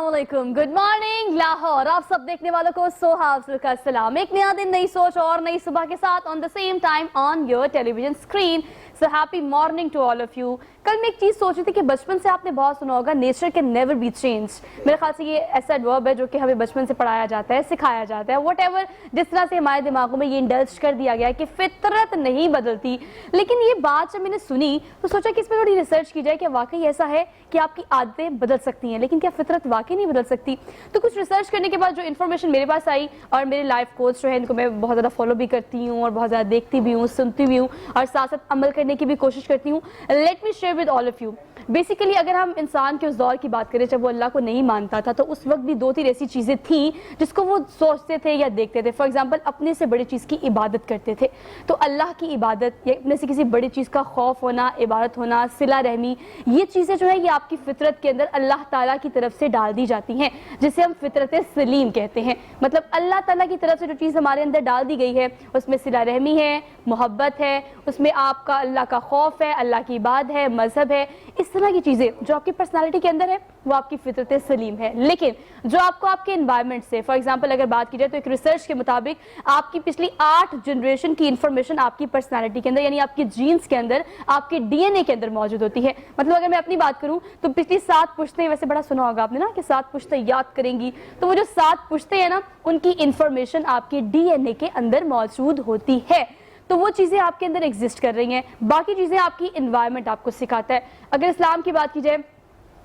अस्सलाम वालेकुम, good morning Lahore. आप सब देखने वालों को सोहाब का सलाम। एक नया दिन, नई सोच और नई सुबह के साथ on the same time on your television screen. So happy morning to all of you. कल मैं एक चीज़ सोच रही थी कि बचपन से आपने बहुत सुना होगा, nature can never be change. मेरे ख्याल से ये ऐसा वर्ब है जो कि हमें बचपन से पढ़ाया जाता है, सिखाया जाता है, वट एवर, जिस तरह से हमारे दिमागों में ये इंडल्ज कर दिया गया है कि फितरत नहीं बदलती। लेकिन ये बात जब मैंने सुनी तो सोचा कि इस पर थोड़ी रिसर्च की जाए कि वाकई ऐसा है कि आपकी आदतें बदल सकती हैं, लेकिन क्या फितरत वाकई नहीं बदल सकती। तो कुछ रिसर्च करने के बाद जो इन्फॉर्मेशन मेरे पास आई, और मेरे लाइफ कोच जो है इनको मैं बहुत ज़्यादा फॉलो भी करती हूँ और बहुत ज़्यादा देखती भी हूँ, सुनती भी हूँ और साथ साथ अमल करने की भी कोशिश करती हूँ। Let me share with all of you. Basically अगर हम इंसान के उस दौर की बात करें जब वो अल्लाह को नहीं मानता था, तो उस वक्त भी दो तीन ऐसी चीज़ें थी जिसको वो सोचते थे या देखते थे। फॉर एग्जांपल, अपने से बड़ी चीज़ की इबादत करते थे, तो अल्लाह की इबादत या अपने से किसी बड़ी चीज़ का खौफ होना, इबादत होना, सिला रहमी, ये चीज़ें जो है ये आपकी फितरत के अंदर अल्लाह ताला की तरफ से डाल दी जाती हैं, जिसे हम फितरत सलीम कहते हैं। मतलब अल्लाह ताला की तरफ से जो चीज़ हमारे अंदर डाल दी गई है उसमें सिला रहमी है, मोहब्बत है, उसमें आपका अल्लाह का खौफ है, अल्लाह की इबादत है, मजहब है, इस तरह की चीज़ें जो आपकी पर्सनालिटी के अंदर है वो आपकी फितरत सलीम है। लेकिन जो आपको आपके एनवायरनमेंट से, फॉर एग्जांपल अगर बात की जाए तो एक रिसर्च के मुताबिक आपकी पिछली 8 जनरेशन की इंफॉर्मेशन आपकी पर्सनालिटी के अंदर यानी आपकी जीन्स के अंदर, आपके डीएनए के अंदर मौजूद होती है। मतलब अगर मैं अपनी बात करूं तो पिछली 7 पुश्तें, वैसे बड़ा सुना होगा आपने ना कि 7 पुश्तें याद करेंगी, तो वो जो 7 पुश्तें हैं ना उनकी इंफॉर्मेशन आपके डीएनए के अंदर मौजूद होती है। तो वो चीज़ें आपके अंदर एग्जिस्ट कर रही हैं, बाकी चीज़ें आपकी इन्वायरमेंट आपको सिखाता है। अगर इस्लाम की बात की जाए,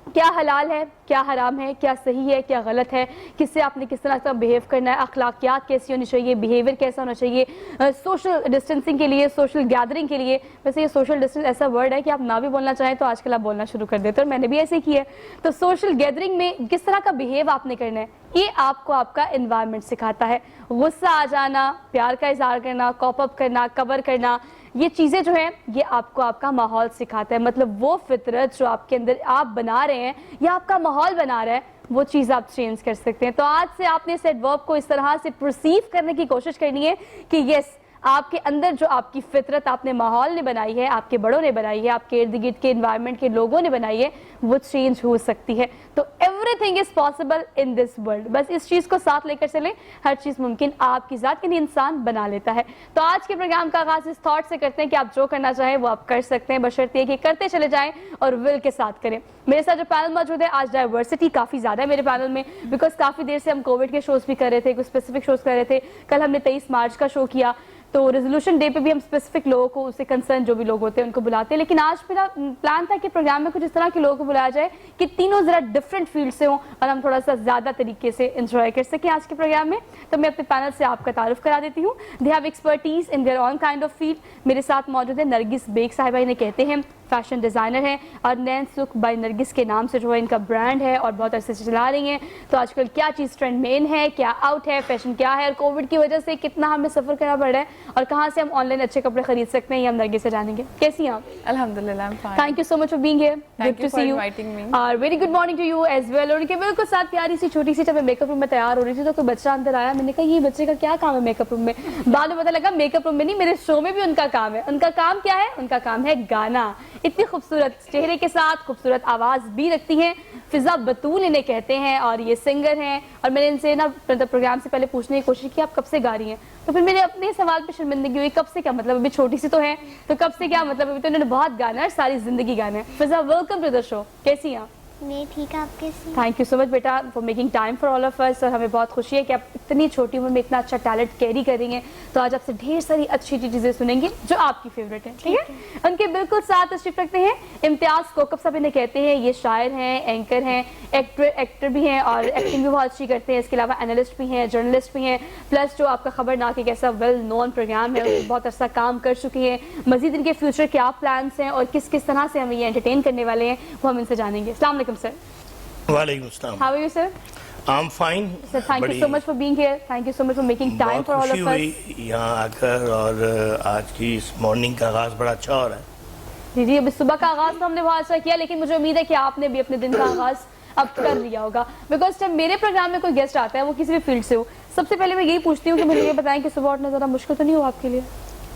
क्या हलाल है, क्या हराम है, क्या सही है, क्या गलत है, किससे आपने किस तरह का बिहेव करना है, अखलाकियात कैसी होनी चाहिए, बिहेवियर कैसा होना चाहिए, सोशल डिस्टेंसिंग के लिए, सोशल गैदरिंग के लिए। वैसे ये सोशल डिस्टेंस ऐसा वर्ड है कि आप ना भी बोलना चाहें तो आजकल आप बोलना शुरू कर देते हो, और मैंने भी ऐसे किया है। तो सोशल गैदरिंग में किस तरह का बिहेव आपने करना है ये आपको आपका एनवायरनमेंट सिखाता है। गुस्सा आ जाना, प्यार का इजहार करना, कॉप अप करना, कवर करना, ये चीज़ें जो हैं ये आपको आपका माहौल सिखाता है। मतलब वो फितरत जो आपके अंदर आप बना रहे हैं या आपका माहौल बना रहा है, वो चीज़ आप चेंज कर सकते हैं। तो आज से आपने इस एडवर्ब को इस तरह से परसीव करने की कोशिश करनी है कि यस, आपके अंदर जो आपकी फितरत आपने माहौल ने बनाई है, आपके बड़ों ने बनाई है, आपके इर्द गिर्द के एनवायरनमेंट के लोगों ने बनाई है, वो चेंज हो सकती है। तो everything is possible in this world. बस इस चीज़ को साथ लेकर चलें, हर चीज़ मुमकिन आपकी ज़ात के लिए इंसान बना लेता है। तो आज के प्रोग्राम का आगाज़ इस थॉट से करते हैं कि आप जो करना चाहें वो आप कर सकते हैं, बशर्ते कि करते चले जाएं और विल के साथ करें। मेरे साथ जो पैनल मौजूद है, आज डाइवर्सिटी काफ़ी ज़्यादा है मेरे पैनल में, बिकॉज काफ़ी देर से हम कोविड के शोज़ भी कर रहे थे, कुछ स्पेसिफिक शोज़ कर रहे थे। कल हमने 23 मार्च का शो किया, तो रेजोल्यूशन डे पे भी हम स्पेसिफिक लोगों को, उससे कंसर्न जो भी लोग होते हैं उनको बुलाते हैं। लेकिन आज मेरा प्लान था कि प्रोग्राम में कुछ इस तरह के लोगों को बुलाया जाए कि तीनों ज़रा डिफरेंट फील्ड से हों और हम थोड़ा सा ज़्यादा तरीके से इंजॉय कर सकें आज के प्रोग्राम में। तो मैं अपने पैनल से आपका तारुफ करा देती हूँ। They have expertise in their on kind of field. मेरे साथ मौजूद है नरगिस बेग साहिबा, इन्हें कहते हैं, फैशन डिज़ाइनर हैं और नैन सुख बाय नरगिस के नाम से जो है इनका ब्रांड है और बहुत अरसे से चला रही हैं। तो आजकल क्या चीज़ ट्रेंड में इन है, क्या आउट है, फैशन क्या है, और कोविड की वजह से कितना हमें सफ़र करना पड़ रहा है और कहाँ से हम ऑनलाइन अच्छे कपड़े खरीद सकते हैं, ये हम नरगिस से जानेंगे। कैसी हैं आप? अल्हम्दुलिल्लाह, thank you so much for being here, good to see you और very good morning to you as well. और उनके बिल्कुल साथ प्यारी सी छोटी सी, जब मैं मेकअप रूम में तैयार हो रही थी तो कोई बच्चा अंदर आया, मैंने कहा ये बच्चे का क्या काम है मेकअप रूम में। बाद में पता लगा मेकअप रूम में नहीं, मेरे शो में भी उनका काम है। उनका काम क्या है? उनका काम है गाना। इतनी खूबसूरत चेहरे के साथ खूबसूरत आवाज़ भी रखती हैं, फिजा बतूल इन्हें कहते हैं और ये सिंगर हैं। और मैंने इनसे ना प्रोग्राम से पहले पूछने की कोशिश की आप कब से गा रही हैं, तो फिर मेरे अपने सवाल पे शर्मिंदगी हुई, कब से क्या मतलब, अभी छोटी सी तो है तो कब से क्या मतलब, अभी तो इन्होंने बहुत गाना है, सारी जिंदगी गाना है। फिजा, वेलकम टू द शो, कैसी हैं आप? मैं ठीक है, आप कैसी? थैंक यू सो मच बेटा for making time for all of us. और हमें बहुत खुशी है कि आप इतनी छोटी उम्र में इतना अच्छा टैलेंट कैरी कर रही हैं। तो आज आपसे ढेर सारी अच्छी चीज़ें सुनेंगे जो आपकी फेवरेट है, ठीक है? उनके बिल्कुल साथ तशरीफ रखते हैं इम्तियाज़ कोकब साहब, इन्हें कहते हैं, ये शायर हैं, एंकर हैं, एक्टर भी हैं और एक्टिंग भी बहुत अच्छी करते हैं। इसके अलावा एनालिस्ट भी हैं, जर्नलिस्ट भी हैं, प्लस जो आपका खबरनाक एक ऐसा वेल नोन प्रोग्राम है, बहुत अच्छा काम कर चुके हैं। मजीद इनके फ्यूचर क्या प्लान्स हैं और किस किस तरह से हमें ये एंटरटेन करने वाले हैं वो हम इनसे जानेंगे। अस्सलाम वालेकुम सर। वालेकुम अस्सलाम। How are you sir? I'm fine. Sir, thank you so much for being here. Thank you so much for making time for all of us. बहुत खुशी हुई यहाँ आकर और आज की इस मॉर्निंग का आगाज़ बड़ा अच्छा हो रहा है। जी जी, अभी सुबह का आगाज़ तो हमने बहुत अच्छा किया, लेकिन मुझे उम्मीद है कि आपने भी अपने दिन का आगाज़ अब कर लिया होगा। बिकॉज जब मेरे प्रोग्राम में कोई गेस्ट आता है वो किसी भी फील्ड से हो, सबसे पहले मैं यही पूछती हूँ कि मुझे ये बताएं कि सुबह उठना ज़्यादा मुश्किल तो नहीं हो आपके लिए?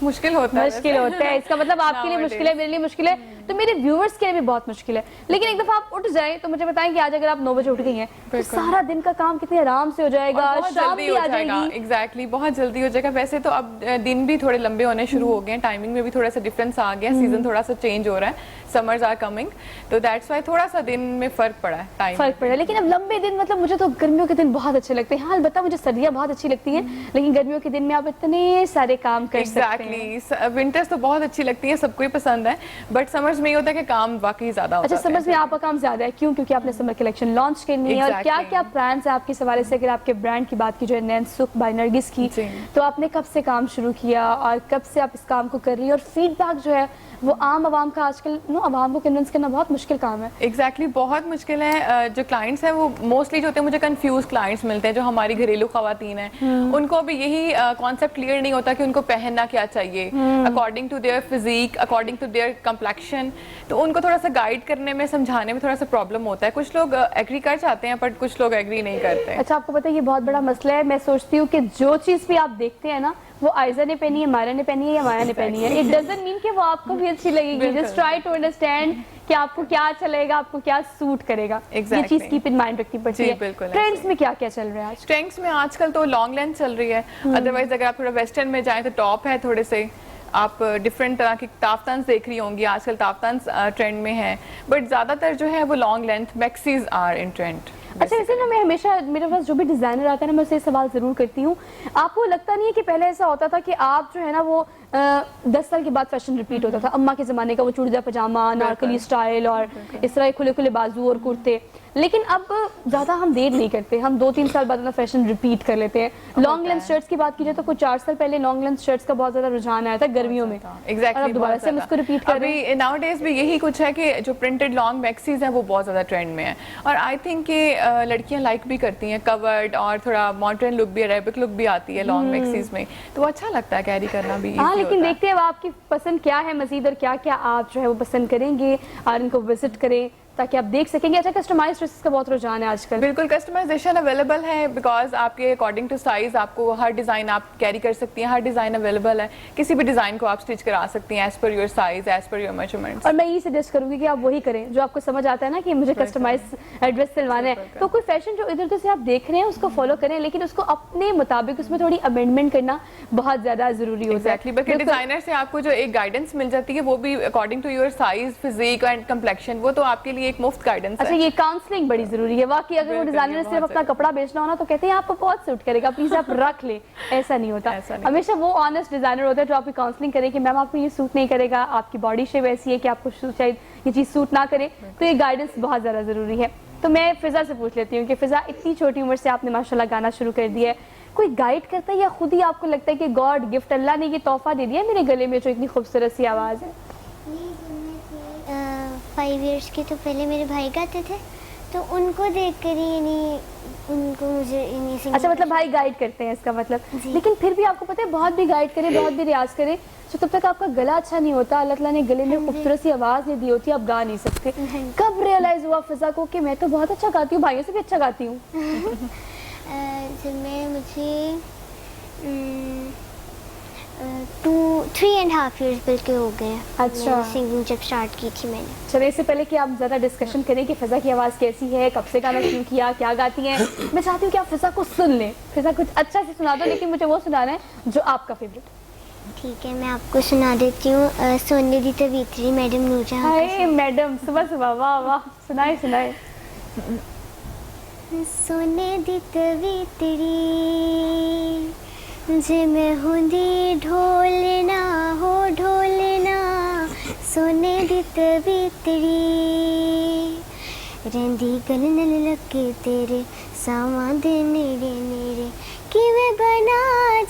मुश्किल होता है, इसका मतलब आपके लिए मुश्किल है, मेरे लिए मुश्किल है, تو میرے व्यूअर्स के लिए भी बहुत मुश्किल है. लेकिन एक दफा आप उठ जाए तो मुझे बताएं कि आज अगर आप 9 बजे उठ गई हैं तो सारा दिन का काम कितने आराम से हो जाएगा, शाम भी आ जाएगी. एग्जैक्टली, बहुत जल्दी हो जाएगा. वैसे तो अब दिन भी थोड़े लंबे होने शुरू हो गए हैं, टाइमिंग में भी थोड़ा सा डिफरेंस आ गया, सीजन थोड़ा सा चेंज हो रहा है, समर्स आर कमिंग, तो दैट्स व्हाई थोड़ा सा दिन में फर्क पड़ा है, टाइम फर्क पड़ा है. लेकिन अब लंबे दिन मतलब मुझे तो गर्मियों के दिन बहुत अच्छे लगते हैं. हाँ अलबत्ता मुझे सर्दियाँ बहुत अच्छी लगती हैं, लेकिन गर्मियों के दिन में आप इतने सारे काम कर सकते हैं. एग्जैक्टली, विंटर्स तो बहुत अच्छी लगती है, सबको ही पसंद है, बट समर्स में ये होता है कि काम वाकई ज्यादा होता है. अच्छा, समर्स में आपका काम ज्यादा है, क्यों? क्योंकि आपने समर कलेक्शन लॉन्च करनी है. और क्या क्या ब्रांड्स है आपके हवाले से? अगर आपके ब्रांड की बात की जाए नैनसुख बाय नरगिस की, तो आपने कब से काम शुरू किया और कब से आप इस काम को कर रही हैं? और फीडबैक जो है वो आम आवाम का आजकल आवाम को कन्विंस करना बहुत मुश्किल काम है. एग्जैक्टली, बहुत मुश्किल है. जो क्लाइंट्स हैं वो मोस्टली जो होते हैं, मुझे कंफ्यूज क्लाइंट्स मिलते हैं जो हमारी घरेलू खवातीन हैं. उनको भी यही कॉन्सेप्ट क्लियर नहीं होता कि उनको पहनना क्या चाहिए according to their physique, according to their complexion. तो उनको थोड़ा सा गाइड करने में, समझाने में थोड़ा सा प्रॉब्लम होता है. कुछ लोग एग्री कर जाते हैं बट कुछ लोग एग्री नहीं करते. अच्छा, आपको पता है ये बहुत बड़ा मसला है. मैं सोचती हूँ कि जो चीज़ भी आप देखते हैं ना, वो आयजा ने पहनी है, मायरा ने पहनी है या माया ने पहनी है, इट डजंट मीन कि वो आपको भी अच्छी लगेगी. जस्ट ट्राई टू अंडरस्टैंड कि आपको क्या चलेगा, आपको क्या सूट करेगा. ये चीज कीप इन माइंड रखनी पड़ती है. ट्रेंड्स में क्या क्या चल रहा है आज? ट्रेंड्स में आजकल तो लॉन्ग लेंथ चल रही है. अदरवाइज अगर आप थोड़ा वेस्टर्न में जाएं तो टॉप है थोड़े से. आप डिफरेंट तरह की ताफ्तान्स देख रही होंगी, आजकल ताफ्तान्स ट्रेंड में है, बट ज्यादातर जो है वो long length maxis are in trend. अच्छा, वैसे ना मैं हमेशा, मेरे पास जो भी डिजाइनर आता है ना, मैं उससे सवाल जरूर करती हूँ, आपको लगता नहीं है कि पहले ऐसा होता था कि आप जो है ना वो 10 साल के बाद फैशन रिपीट होता था? अम्मा के ज़माने का वो चूड़ीदार पजामा, नारकली स्टाइल और इस तरह खुले खुले बाजू और कुर्ते. लेकिन अब ज़्यादा हम देर नहीं करते, हम 2-3 साल बाद अपना फैशन रिपीट कर लेते हैं. लॉन्ग लेंथ शर्ट्स की बात की जाए तो कुछ 4 साल पहले लॉन्ग लेंथ शर्ट्स का बहुत ज़्यादा रुझान आया था गर्मियों में. एग्जैक्टली, दोबारा से हम इसको रिपीट कर रहे हैं. अभी नाउ डेज भी यही कुछ है कि जो प्रिंटेड लॉन्ग मैक्सीज हैं वो बहुत ज़्यादा ट्रेंड में है. और आई थिंक कि लड़कियां लाइक भी करती हैं कवर्ड, और थोड़ा मॉडर्न लुक भी, अरेबिक लुक भी आती है लॉन्ग मैक्सीज में, तो अच्छा लगता है कैरी करना भी. हाँ, लेकिन देखते हैं अब आपकी पसंद क्या है मजीद, और क्या क्या आप जो है वो पसंद करेंगे और इनको विजिट करें ताकि आप देख सकेंगे. अच्छा, कस्टमाइज्ड ड्रेसेस का बहुत रुझान है आजकल. बिल्कुल, कस्टमाइजेशन अवेलेबल है, बिकॉज आपके अकॉर्डिंग टू साइज आपको हर डिज़ाइन आप कैरी कर सकती हैं. हर डिज़ाइन अवेलेबल है, किसी भी डिज़ाइन को आप स्टिच करा सकती हैं as per your size, as per your measurements. और मैं ये सजेस्ट करूंगी कि आप वही करें जो आपको समझ आता है ना कि मुझे कस्टमाइज ड्रेस सिलवाना है. तो कोई फैशन जो इधर उधर से आप देख रहे हैं उसको फॉलो करें, लेकिन उसको अपने मुताबिक उसमें थोड़ी अमेंडमेंट करना बहुत ज़्यादा ज़रूरी होता है. बल्कि डिज़ाइनर से आपको जो एक गाइडेंस मिल जाती है वो भी according to your size, physique and complexion, वो तो आपके लिए एक मुफ्त गाइडेंस. अच्छा, ये काउंसलिंग बड़ी जरूरी है वाकई. अगर वो डिजाइनर ने सिर्फ अपना कपड़ा बेचना हो ना तो कहते हैं आपको बहुत सूट करेगा, प्लीज आप रख ले. ऐसा नहीं होता. हमेशा वो ऑनेस्ट डिजाइनर होता है जो आपकी काउंसलिंग करे कि मैम आपको ये सूट नहीं करेगा, आपकी बॉडी शेप ऐसी है कि आपको शायद ये चीज सूट ना करे. तो ये गाइडेंस बहुत ज्यादा जरूरी है. तो मैं फिजा से पूछ लेती हूँ कि फिजा, इतनी छोटी उम्र से आपने माशाल्लाह गाना शुरू कर दिया है, कोई गाइड करता है या खुद ही आपको लगता है कि गॉड गिफ्ट, अल्लाह ने ये तोहफा दे दिया मेरे गले में जो इतनी खूबसूरत सी आवाज़ है? 5 इयर्स के तो पहले मेरे भाई गाते थे, तो उनको देख कर ही उनको मुझे इन्हीं से. अच्छा, मतलब भाई गाइड करते हैं इसका मतलब. लेकिन फिर भी आपको पता है बहुत भी गाइड करे, बहुत भी रियाज करे, तो तब तक आपका गला अच्छा नहीं होता. अल्लाह ताला ने गले में खूबसूरत सी आवाज़ नहीं दी होती, आप गा नहीं सकते. कब रियलाइज हुआ फिजा को कि मैं तो बहुत अच्छा गाती हूँ, भाइयों से भी अच्छा गाती हूँ? जब मुझे 3.5 इयर्स बल्कि हो गए. अच्छा, सिंगिंग जब स्टार्ट की थी मैंने. चलिए, इससे पहले कि आप ज़्यादा डिस्कशन करें कि फिजा की आवाज़ कैसी है, कब से गाना शुरू किया, क्या गाती हैं, मैं चाहती हूँ कि आप फिजा को सुन लें. फिजा कुछ अच्छा से सुना दो, लेकिन मुझे वो सुनाना है जो आपका फेवरेट. ठीक है, मैं आपको सुना देती हूँ सोने दी तवीतरी मैडम नूरजहां. हाय मैडम, सुबह सुबह, वाह वाह, सुनाए सुनाए. सोने दी तवीतरी जे मैं हुंदी ढोलना हो ढोलना, सोने दी तवीतरी रंदी गल नल लगे तेरे सावां दे नेड़े नेड़े, किवें बना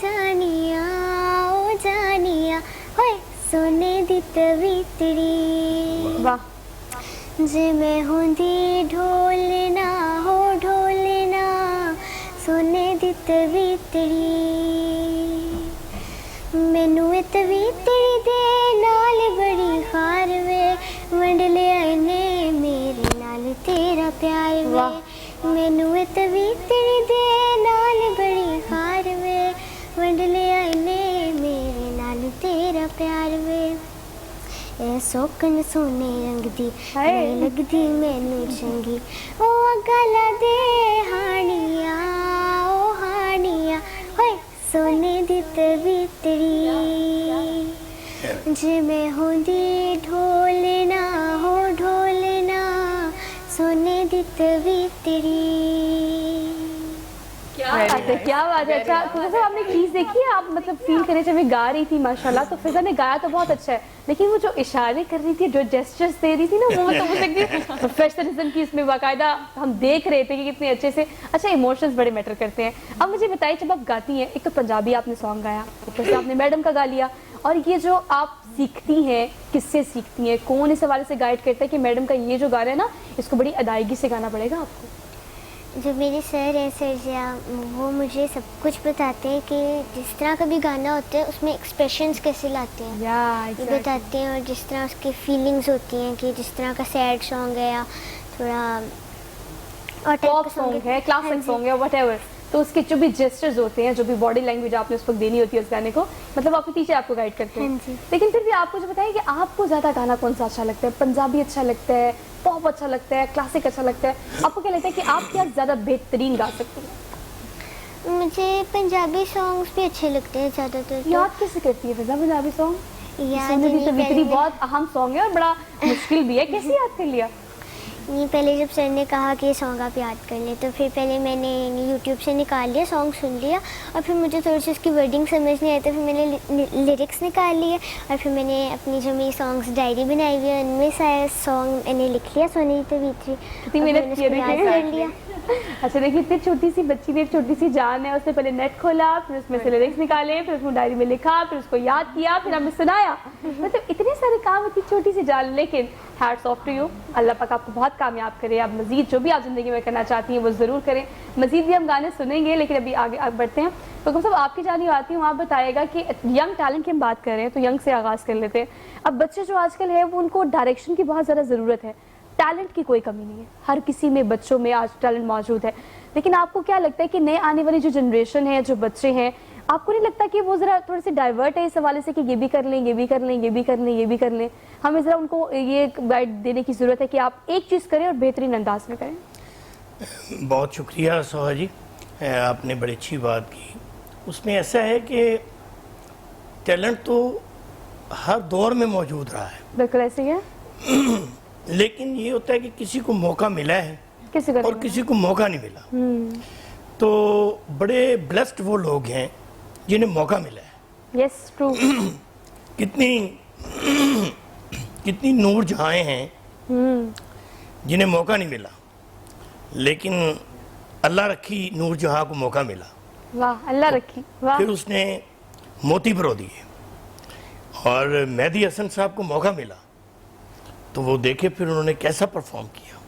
जानिया ओ जानिया, होए सोने दी तवीतरी. वाह. जे मैं हुंदी ढोलना हो ढोलना, सोने दी तवीतरी. मैनू ए तवीतरी दे नाल बड़ी खार वे, वंड लिया ने मेरे नाल तेरा प्यार वे. मैनू ए तवीतरी दे नाल बड़ी खार वे, वंड लिया ने मेरे नाल तेरा प्यार वे. है सोकन सोने रंग दी हाय। नहीं लगदी मैनू चंगी ओ गला दे हानिया ओ हानिया होए सोने दी तवीतरी जिमें होंदी ढोलना हो ढोलना सोने दी तवीतरी। क्या बात है, क्या बात है। अच्छा फिजा साहब, आपने चीज देखी है, आप मतलब फील करे जब ये गा रही थी माशाल्लाह, तो फिजा ने गाया तो बहुत अच्छा है, लेकिन वो जो इशारे कर रही थी, जो जेस्चर्स दे रही थी ना, वो मतलब मुझे एकदम प्रोफेशनलिज्म की इसमें बाकायदा हम देख रहे थे कि कितने अच्छे से। अच्छा, इमोशंस बड़े मैटर करते हैं। अब मुझे बताइए, जब आप गाती हैं, एक तो पंजाबी आपने सॉन्ग गाया, ऊपर से आपने मैडम का गा लिया, और ये जो आप सीखती हैं, किससे सीखती हैं, कौन इस हवाले से गाइड करता है कि मैडम का ये जो गा रहा है ना, इसको बड़ी अदायगी से गाना पड़ेगा आपको? जो मेरे सर हैं सरजिया, वो मुझे सब कुछ बताते हैं कि जिस तरह का भी गाना होता है उसमें एक्सप्रेशंस कैसे लाते हैं, वो बताते हैं। और जिस तरह उसकी फीलिंग्स होती हैं कि जिस तरह का सैड सॉन्ग है या थोड़ा और पॉप सॉन्ग है, क्लासिक सॉन्ग है, व्हाटएवर, तो उसके जो भी जेस्चर्स होते हैं, जो भी बॉडी लैंग्वेज आपने उस वक्त देनी होती है उस गाने को, मतलब आपके टीचर आपको गाइड करते हैं। हाँ जी। लेकिन फिर भी आपको जो बताइए कि आपको ज़्यादा गाना कौन सा अच्छा लगता है? पंजाबी अच्छा लगता है, पॉप अच्छा लगता है, क्लासिक अच्छा लगता है? आपको क्या लगता है कि आप क्या ज़्यादा बेहतरीन गा सकती हैं? मुझे पंजाबी सॉन्ग्स भी अच्छे लगते हैं ज़्यादातर। याद कैसे करती है फिजा पंजाबी सॉन्ग? याद सोने दी नहीं, तवीतरी पहले बहुत अहम सॉन्ग है और बड़ा मुश्किल भी है, कैसे याद कर लिया? नहीं, पहले जब सर ने कहा कि ये सॉन्ग आप याद कर लें, तो फिर पहले मैंने यूट्यूब से निकाल लिया, सॉन्ग सुन लिया, और फिर मुझे थोड़ी सी उसकी वर्डिंग समझ नहीं आई, तो फिर मैंने लिरिक्स निकाल लिए, और फिर मैंने अपनी जो मेरी सॉन्ग्स डायरी बनाई हुई है उनमें सारे सॉन्ग मैंने लिख लिया, सोने दी तवीतरी, कितनी मेहनत की है, याद देखिए। कर लिया। अच्छा देखिए, इतनी छोटी सी बच्ची ने, छोटी सी जान है, उसने पहले नेट खोला, फिर उसमें से लिरिक्स निकाले, फिर उसको डायरी में लिखा, फिर उसको याद किया, फिर हमें सुनाया। मतलब इतने सारे काम, इतनी छोटी सी जान, लेकिन हैट्स ऑफ टू यू। अल्लाह पाक आपको बहुत कामयाब करे। आप मजीद जो भी आप ज़िंदगी में करना चाहती हैं वो ज़रूर करें। मजीद भी हम गाने सुनेंगे, लेकिन अभी आगे बढ़ते हैं। तो सब आपकी जानी आती हूँ, आप बताइएगा कि यंग टैलेंट की हम बात कर रहे हैं, तो यंग से आगाज़ कर लेते हैं। अब बच्चे जो आजकल है, वो उनको डायरेक्शन की बहुत ज़्यादा ज़रूरत है। टैलेंट की कोई कमी नहीं है, हर किसी में, बच्चों में आज टैलेंट मौजूद है। लेकिन आपको क्या लगता है कि नए आने वाली जो जनरेशन है, जो बच्चे हैं, आपको नहीं लगता कि वो ज़रा थोड़े से डाइवर्ट है इस हवाले से कि ये भी कर लें, ये भी कर लें, ये भी कर लें, ये भी कर लें? हमें ज़रा उनको ये गाइड देने की ज़रूरत है कि आप एक चीज़ करें और बेहतरीन अंदाज में करें। बहुत शुक्रिया सोहा जी, आपने बड़ी अच्छी बात की। उसमें ऐसा है कि टैलेंट तो हर दौर में मौजूद रहा है, बिल्कुल ऐसे ही है। लेकिन ये होता है कि किसी को मौका मिला है किसी को और किसी को मौका नहीं मिला। तो बड़े ब्लेस्ड वो लोग हैं जिन्हें मौका मिला है। Yes, true. कितनी नूर जहां हैं जिन्हें मौका नहीं मिला, लेकिन अल्लाह रखी नूर जहां को मौका मिला। वाह, अल्लाह रखी, वाह। फिर उसने मोती परो दिए, और मेहदी हसन साहब को मौका मिला, तो वो देखे फिर उन्होंने कैसा परफॉर्म किया।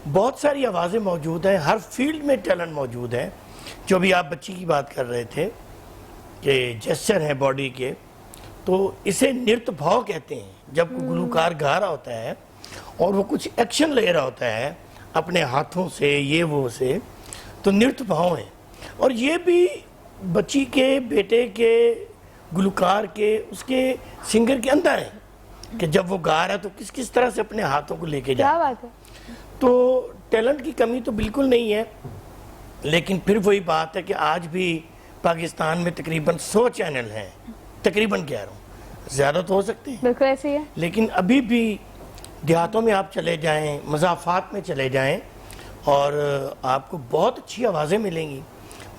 बहुत सारी आवाज़ें मौजूद हैं, हर फील्ड में टैलेंट मौजूद है। जो भी आप बच्ची की बात कर रहे थे कि जेस्चर है बॉडी के, तो इसे नृत्य भाव कहते हैं। जब गुलूकार गा रहा होता है और वो कुछ एक्शन ले रहा होता है अपने हाथों से, ये वो से, तो नृत्य भाव है। और ये भी बच्ची के, बेटे के, गुलूकार के, उसके सिंगर के अंदर है कि जब वो गा रहा है तो किस किस तरह से अपने हाथों को लेके क्या जा। बात है। तो टैलेंट की कमी तो बिल्कुल नहीं है, लेकिन फिर वही बात है कि आज भी पाकिस्तान में तकरीबन 100 चैनल हैं, तकरीबन कह रहा हूँ, ज़्यादा तो हो सकते हैं, बिल्कुल ऐसे ही है। लेकिन अभी भी देहातों में आप चले जाएं, मज़ाफ़ात में चले जाएं, और आपको बहुत अच्छी आवाज़ें मिलेंगी,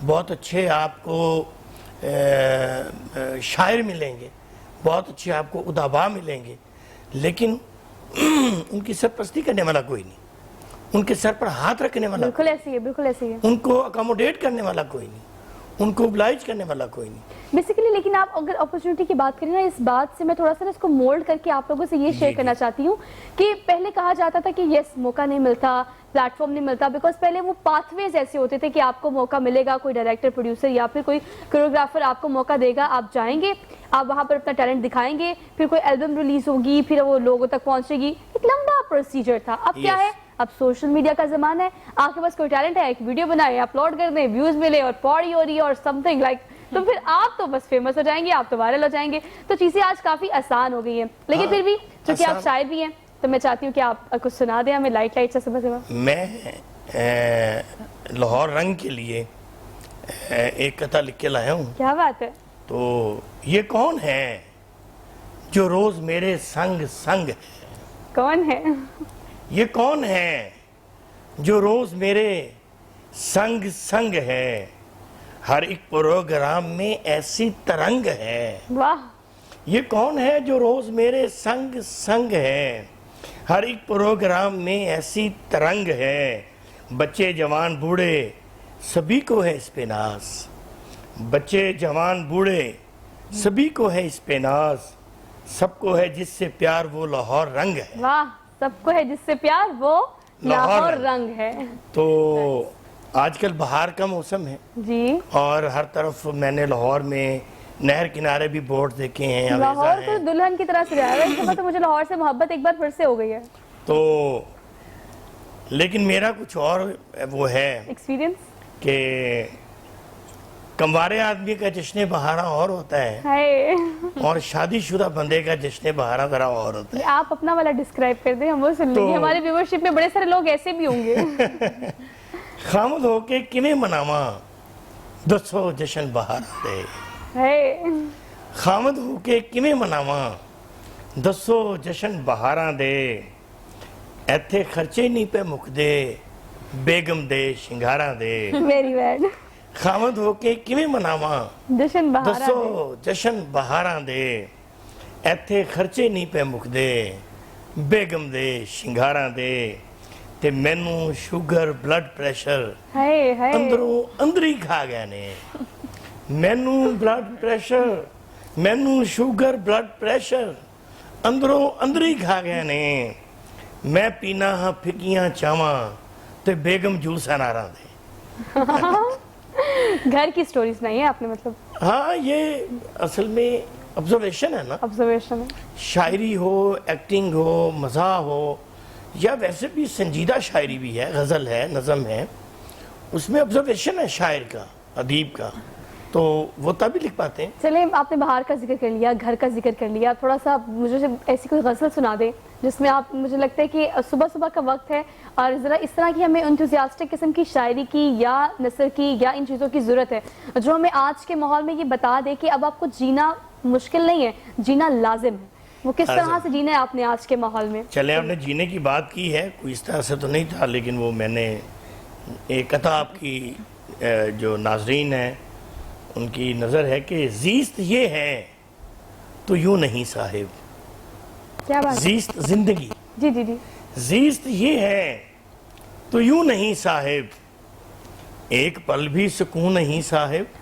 बहुत अच्छे आपको शायर मिलेंगे, बहुत अच्छे आपको उदाबा मिलेंगे, लेकिन उनकी सरपरस्ती करने वाला कोई नहीं, उनके सर पर हाथ रखने वाला, बिल्कुल ऐसे ही है, बिल्कुल ऐसे ही है। उनको अकोमोडेट करने वाला कोई नहीं, उनको ओब्लाइज करने वाला कोई नहीं। बेसिकली, लेकिन आप अगर अपॉर्चुनिटी की बात करें ना, इस बात से मैं थोड़ा सा इसको मोल्ड करके आप लोगों से ये शेयर करना चाहती हूँ कि पहले कहा जाता था कि यस, मौका नहीं मिलता, प्लेटफॉर्म नहीं मिलता, बिकॉज पहले वो पाथवेज ऐसे होते थे कि आपको मौका मिलेगा, कोई डायरेक्टर, प्रोड्यूसर या फिर कोई कोरियोग्राफर आपको मौका देगा, आप जाएंगे, आप वहाँ पर अपना टैलेंट दिखाएंगे, फिर कोई एल्बम रिलीज होगी, फिर वो लोगों तक पहुँचेगी। एक लंबा प्रोसीजर था। अब क्या है, अब सोशल मीडिया का जमाना है, आपके पास कोई टैलेंट है, एक वीडियो बनाए, अपलोड कर दें, व्यूज मिले और पॉडी हो रही है और समथिंग लाइक تو پھر آپ تو بس فیمس ہو جائیں گے, آپ تو وائرل ہو جائیں گے. تو چیزیں آج کافی آسان ہو گئی ہیں, لیکن پھر بھی چونکہ آپ شاعر بھی ہیں تو میں چاہتی ہوں کہ آپ کچھ سنا دیں ہمیں لائٹ سے صبح صبح. میں لاہور رنگ کے لیے ایک قطعہ لکھ کے لایا ہوں. کیا بات ہے. تو یہ کون ہے جو روز میرے سنگ سنگ ہے, کون ہے, یہ کون ہے جو روز میرے سنگ سنگ ہے, ہر ایک پروگرام میں ایسی ترنگ ہے. واہ. یہ کون ہے جو روز میرے سنگ سنگ ہے, ہر ایک پروگرام میں ایسی ترنگ ہے. بچے جوان بوڑھے سبھی کو ہے اس پہ ناز, بچے جوان بوڑھے سبھی کو ہے اس پہ ناز, سب کو ہے جس سے پیار وہ لاہور رنگ ہے. واہ, سب کو ہے جس سے پیار وہ لاہور رنگ ہے. تو آج کل بہار کا موسم ہے جی, اور ہر طرف میں نے لاہور میں نہر کنارے بھی بورڈ دیکھے ہیں, لاہور کو دلہن کی طرح سجایا ہے. اس کے بعد تو مجھے لاہور سے محبت ایک بار پھر سے ہو گئی ہے. تو لیکن میرا کچھ اور وہ ہے ایکسپیرینس کہ کموارے آدمی کا جشن بہارا اور ہوتا ہے ہے. اور شادی شدہ بندے کا جشن بہارا ذرا اور ہوتا ہے. آپ اپنا والا ڈسکرائب کر دیں, ہم وہ سن لیں گے. ہمارے ویورشپ میں بڑے سارے لوگ ایسے بھی ہوں گے. خامد ہو کے کمیں مناواں دسو جشن بہارا دے, خامد ہو کے کمیں مناواں دسو جشن بہارا دے, ایتھے خرچے نہیں پہ مک دے بیگم دے شنگارا دے. Very bad. خامد ہو کے کمیں مناواں جشن بہارا دے, دسو جشن بہارا دے, ایتھے خرچے نہیں پہ مک دے بیگم دے شنگارا دے. تے مینوں شوگر بلڈ پریشر اندروں اندری کھا گئے نے, مینوں بلڈ پریشر مینوں شوگر بلڈ پریشر اندروں اندری کھا گئے نے. میں پینا ہاں پھکیاں چاواں تے بیگم جوس اناراں دے. گھر کی سٹوری سنائی ہے آپ نے, مطلب ہاں یہ اصل میں آبزرویشن ہے نا, آبزرویشن ہے. شاعری ہو, ایکٹنگ ہو, مزاح ہو, یا ویسے بھی سنجیدہ شاعری بھی ہے, غزل ہے, نظم ہے, اس میں آبزرویشن ہے شاعر کا, ادیب کا, تو وہ تبھی لکھ پاتے ہیں. چلیں, آپ نے بہار کا ذکر کر لیا, گھر کا ذکر کر لیا, تھوڑا سا مجھے ایسی کوئی غزل سنا دیں جس میں آپ, مجھے لگتا ہے کہ صبح صبح کا وقت ہے اور ذرا اس طرح کی ہمیں انتھوزیاسٹک قسم کی شاعری کی یا نثر کی یا ان چیزوں کی ضرورت ہے جو ہمیں آج کے ماحول میں یہ بتا دے کہ اب آپ کو جینا مشکل نہیں ہے, جینا لازم ہے. وہ کس طرح سے جینا ہے آپ نے آج کے ماحول میں؟ چلیں, آپ نے جینے کی بات کی ہے, کوئی اس طرح سے تو نہیں تھا, لیکن وہ میں نے ایک قطعہ آپ کی جو ناظرین ہیں ان کی نظر ہے کہ زیست یہ ہے تو یوں نہیں صاحب, کیا بات, زیست زندگی, جی جی جی, زیست یہ ہے تو یوں نہیں صاحب, ایک پل بھی سکون نہیں صاحب,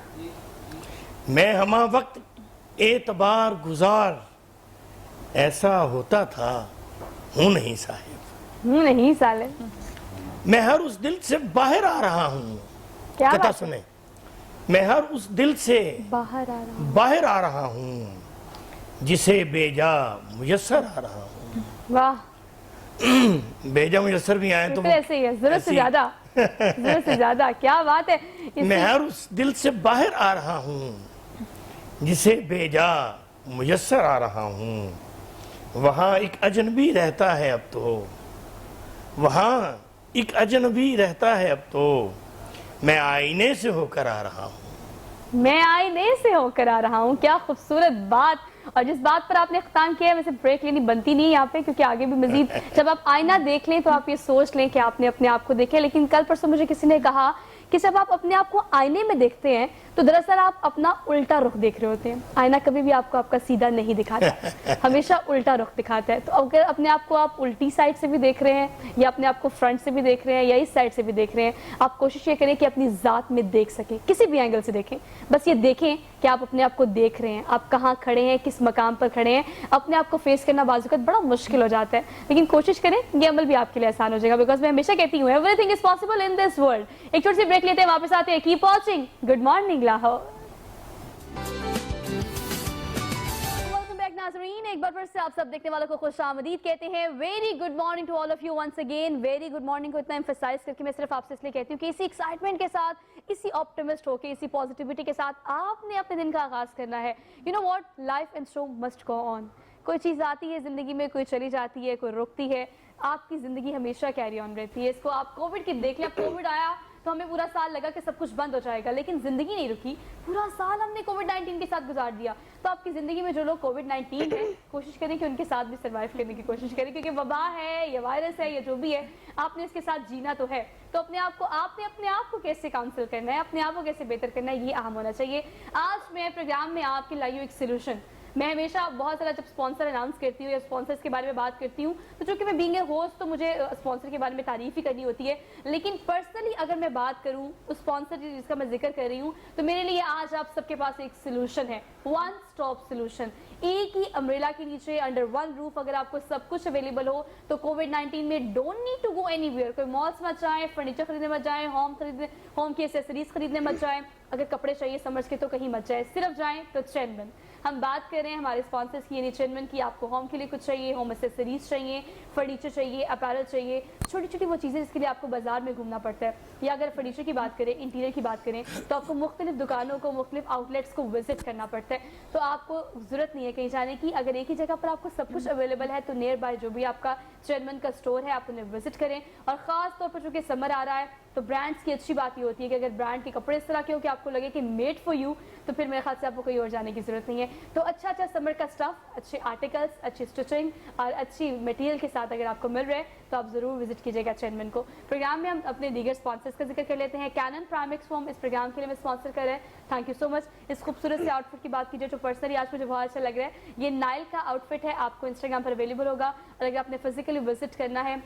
میں ہمہ وقت اعتبار گزار ایسا ہوتا تھا ہوں نہیں صاحب, ہوں نہیں سالے, میں ہر اس دل سے باہر آ رہا ہوں. کیا قطعہ بات, سنیں, میں ہر اس دل سے باہر آ رہا ہوں, باہر آ رہا ہوں جسے بے جا میسر آ رہا ہوں. واہ, بے جا میسر بھی آئے تو پھر ایسے ہی ہے, ضرورت سے زیادہ, ضرورت سے زیادہ, کیا بات ہے. میں ہر اس دل سے باہر آ رہا ہوں جسے بے جا میسر آ رہا ہوں. وہاں ایک اجنبی رہتا ہے اب تو, وہاں ایک اجنبی رہتا ہے اب تو, میں آئینے سے ہو کر آ رہا ہوں. میں آئینے سے ہو کر آ رہا ہوں. کیا خوبصورت بات. اور جس بات پر آپ نے اختتام کیا ہے, ویسے بریک لینی بنتی نہیں یہاں پہ کیونکہ آگے بھی مزید, جب آپ آئینہ دیکھ لیں تو آپ یہ سوچ لیں کہ آپ نے اپنے آپ کو دیکھے. لیکن کل پرسوں مجھے کسی نے کہا کہ جب آپ اپنے آپ کو آئینے میں دیکھتے ہیں تو دراصل آپ اپنا الٹا رخ دیکھ رہے ہوتے ہیں. آئینہ کبھی بھی آپ کو آپ کا سیدھا نہیں دکھاتا, ہمیشہ الٹا رخ دکھاتا ہے. تو اگر اپنے آپ کو آپ الٹی سائڈ سے بھی دیکھ رہے ہیں یا اپنے آپ کو فرنٹ سے بھی دیکھ رہے ہیں یا اس سائڈ سے بھی دیکھ رہے ہیں, آپ کوشش یہ کریں کہ اپنی ذات میں دیکھ سکیں, کسی بھی اینگل سے دیکھیں, بس یہ دیکھیں کہ آپ اپنے آپ کو دیکھ رہے ہیں, آپ کہاں کھڑے ہیں, کس مقام پر کھڑے ہیں. اپنے آپ کو فیس کرنا بعض اوقات بڑا مشکل ہو جاتا ہے, لیکن کوشش کریں, یہ عمل بھی آپ کے لیے آسان ہو جائے گا, بیکاز میں ہمیشہ کہتی ہوں every thing is possible in this world. ایک چھوٹی سی بریک لیتے ہیں, واپس آتے ہیں. Keep watching good morning Lahore. नाज़रीन, एक बार फिर से आप सब देखने वालों को खुशामदीद कहते हैं। Very good morning to all of you once again. Very good morning को इतना एम्फसाइज करके मैं सिर्फ आपसे इसलिए कहती हूँ कि इसी एक्साइटमेंट के साथ, इसी ऑप्टिमिस्ट होके, इसी पॉजिटिविटी के साथ आपने अपने दिन का आगाज करना है। You know what, life and show must go on. कोई चीज़ आती है ज़िंदगी में, कोई चली जाती है, कोई रुकती है, आपकी ज़िंदगी हमेशा कैरी ऑन रहती है। इसको आप कोविड की देख लें, कोविड आया तो हमें पूरा साल लगा कि सब कुछ बंद हो जाएगा, लेकिन ज़िंदगी नहीं रुकी। पूरा साल हमने कोविड-19 के साथ गुजार दिया। तो आपकी ज़िंदगी में जो लोग कोविड-19 है, कोशिश करें कि उनके साथ भी सर्वाइव करने की कोशिश करें, क्योंकि वबा है, ये वायरस है, ये जो भी है, आपने इसके साथ जीना तो है। तो आपने अपने आप को कैसे काउंसिल करना है, अपने आप को कैसे बेहतर करना है, ये अहम होना चाहिए। आज मैं प्रोग्राम में आपके लाई हूँ एक सोल्यूशन। मैं हमेशा बहुत सारा जब स्पॉन्सर अनाउंस करती हूँ या स्पॉन्सर्स के बारे में बात करती हूँ, तो चूँकि मैं बीइंग ए होस्ट तो मुझे स्पॉन्सर के बारे में तारीफ ही करनी होती है, लेकिन पर्सनली अगर मैं बात करूँ उस स्पॉन्सर जिसका मैं जिक्र कर रही हूँ, तो मेरे लिए आज आप सबके पास एक सोल्यूशन है, वन स्टॉप सोल्यूशन। एक ही अम्ब्रेला के नीचे, अंडर वन रूफ अगर आपको सब कुछ अवेलेबल हो, तो कोविड-19 में don't need to go anywhere. कोई मॉल्स मत जाएं, फर्नीचर खरीदने मत जाएं, होम की एसेसरीज खरीदने मत जाएं, अगर कपड़े चाहिए समझ के तो कहीं मत जाएं, सिर्फ जाएं तो चेनमन। हम बात कर रहे हैं हमारे स्पॉन्सर्स की, यानी चेनमन की। आपको होम के लिए कुछ चाहिए, होम एसेसरीज चाहिए, फर्नीचर चाहिए, अपैरल चाहिए, छोटी छोटी वो चीज़ें जिसके लिए आपको बाजार में घूमना पड़ता है, या अगर फर्नीचर की बात करें, इंटीरियर की बात करें, तो आपको मुख्तलिफ दुकानों को, मुख्तलिफ आउटलेट्स को विजिट करना पड़ता है। तो आपको ज़रूरत नहीं है कहीं जाने की। अगर एक ही जगह पर आपको सब कुछ अवेलेबल है, तो नियर बाय जो भी आपका चेनमन का स्टोर है, आप उन्हें विजिट करें। और ख़ास तौर पर चूँकि समर आ रहा है, तो ब्रांड्स की अच्छी बात ये होती है कि अगर ब्रांड के कपड़े इस तरह के हो कि आपको लगे कि मेड फॉर यू, तो फिर मेरे ख्याल से आपको कहीं और जाने की ज़रूरत नहीं है। तो अच्छा समर का स्टफ, अच्छे आर्टिकल्स, अच्छी स्टिचिंग और अच्छी मटेरियल के साथ अगर आपको मिल रहा है, तो आप ज़रूर विजिट कीजिएगा चेनमन को। प्रोग्राम में हम अपने दीगर स्पॉन्सर्स का जिक्र कर लेते हैं। कैनन प्राइमेक्स फॉर्म इस प्रोग्राम के लिए मैं स्पॉन्सर कर रहे हैं, थैंक यू सो मच। इस खूबसूरत से आउटफिट की बात कीजिए जो पर्सनली आज मुझे बहुत अच्छा लग रहा है, ये नाइल का आउटफिट है, आपको इंस्टाग्राम पर अवेलेबल होगा। और अगर आपने फिजिकली विजिट करना है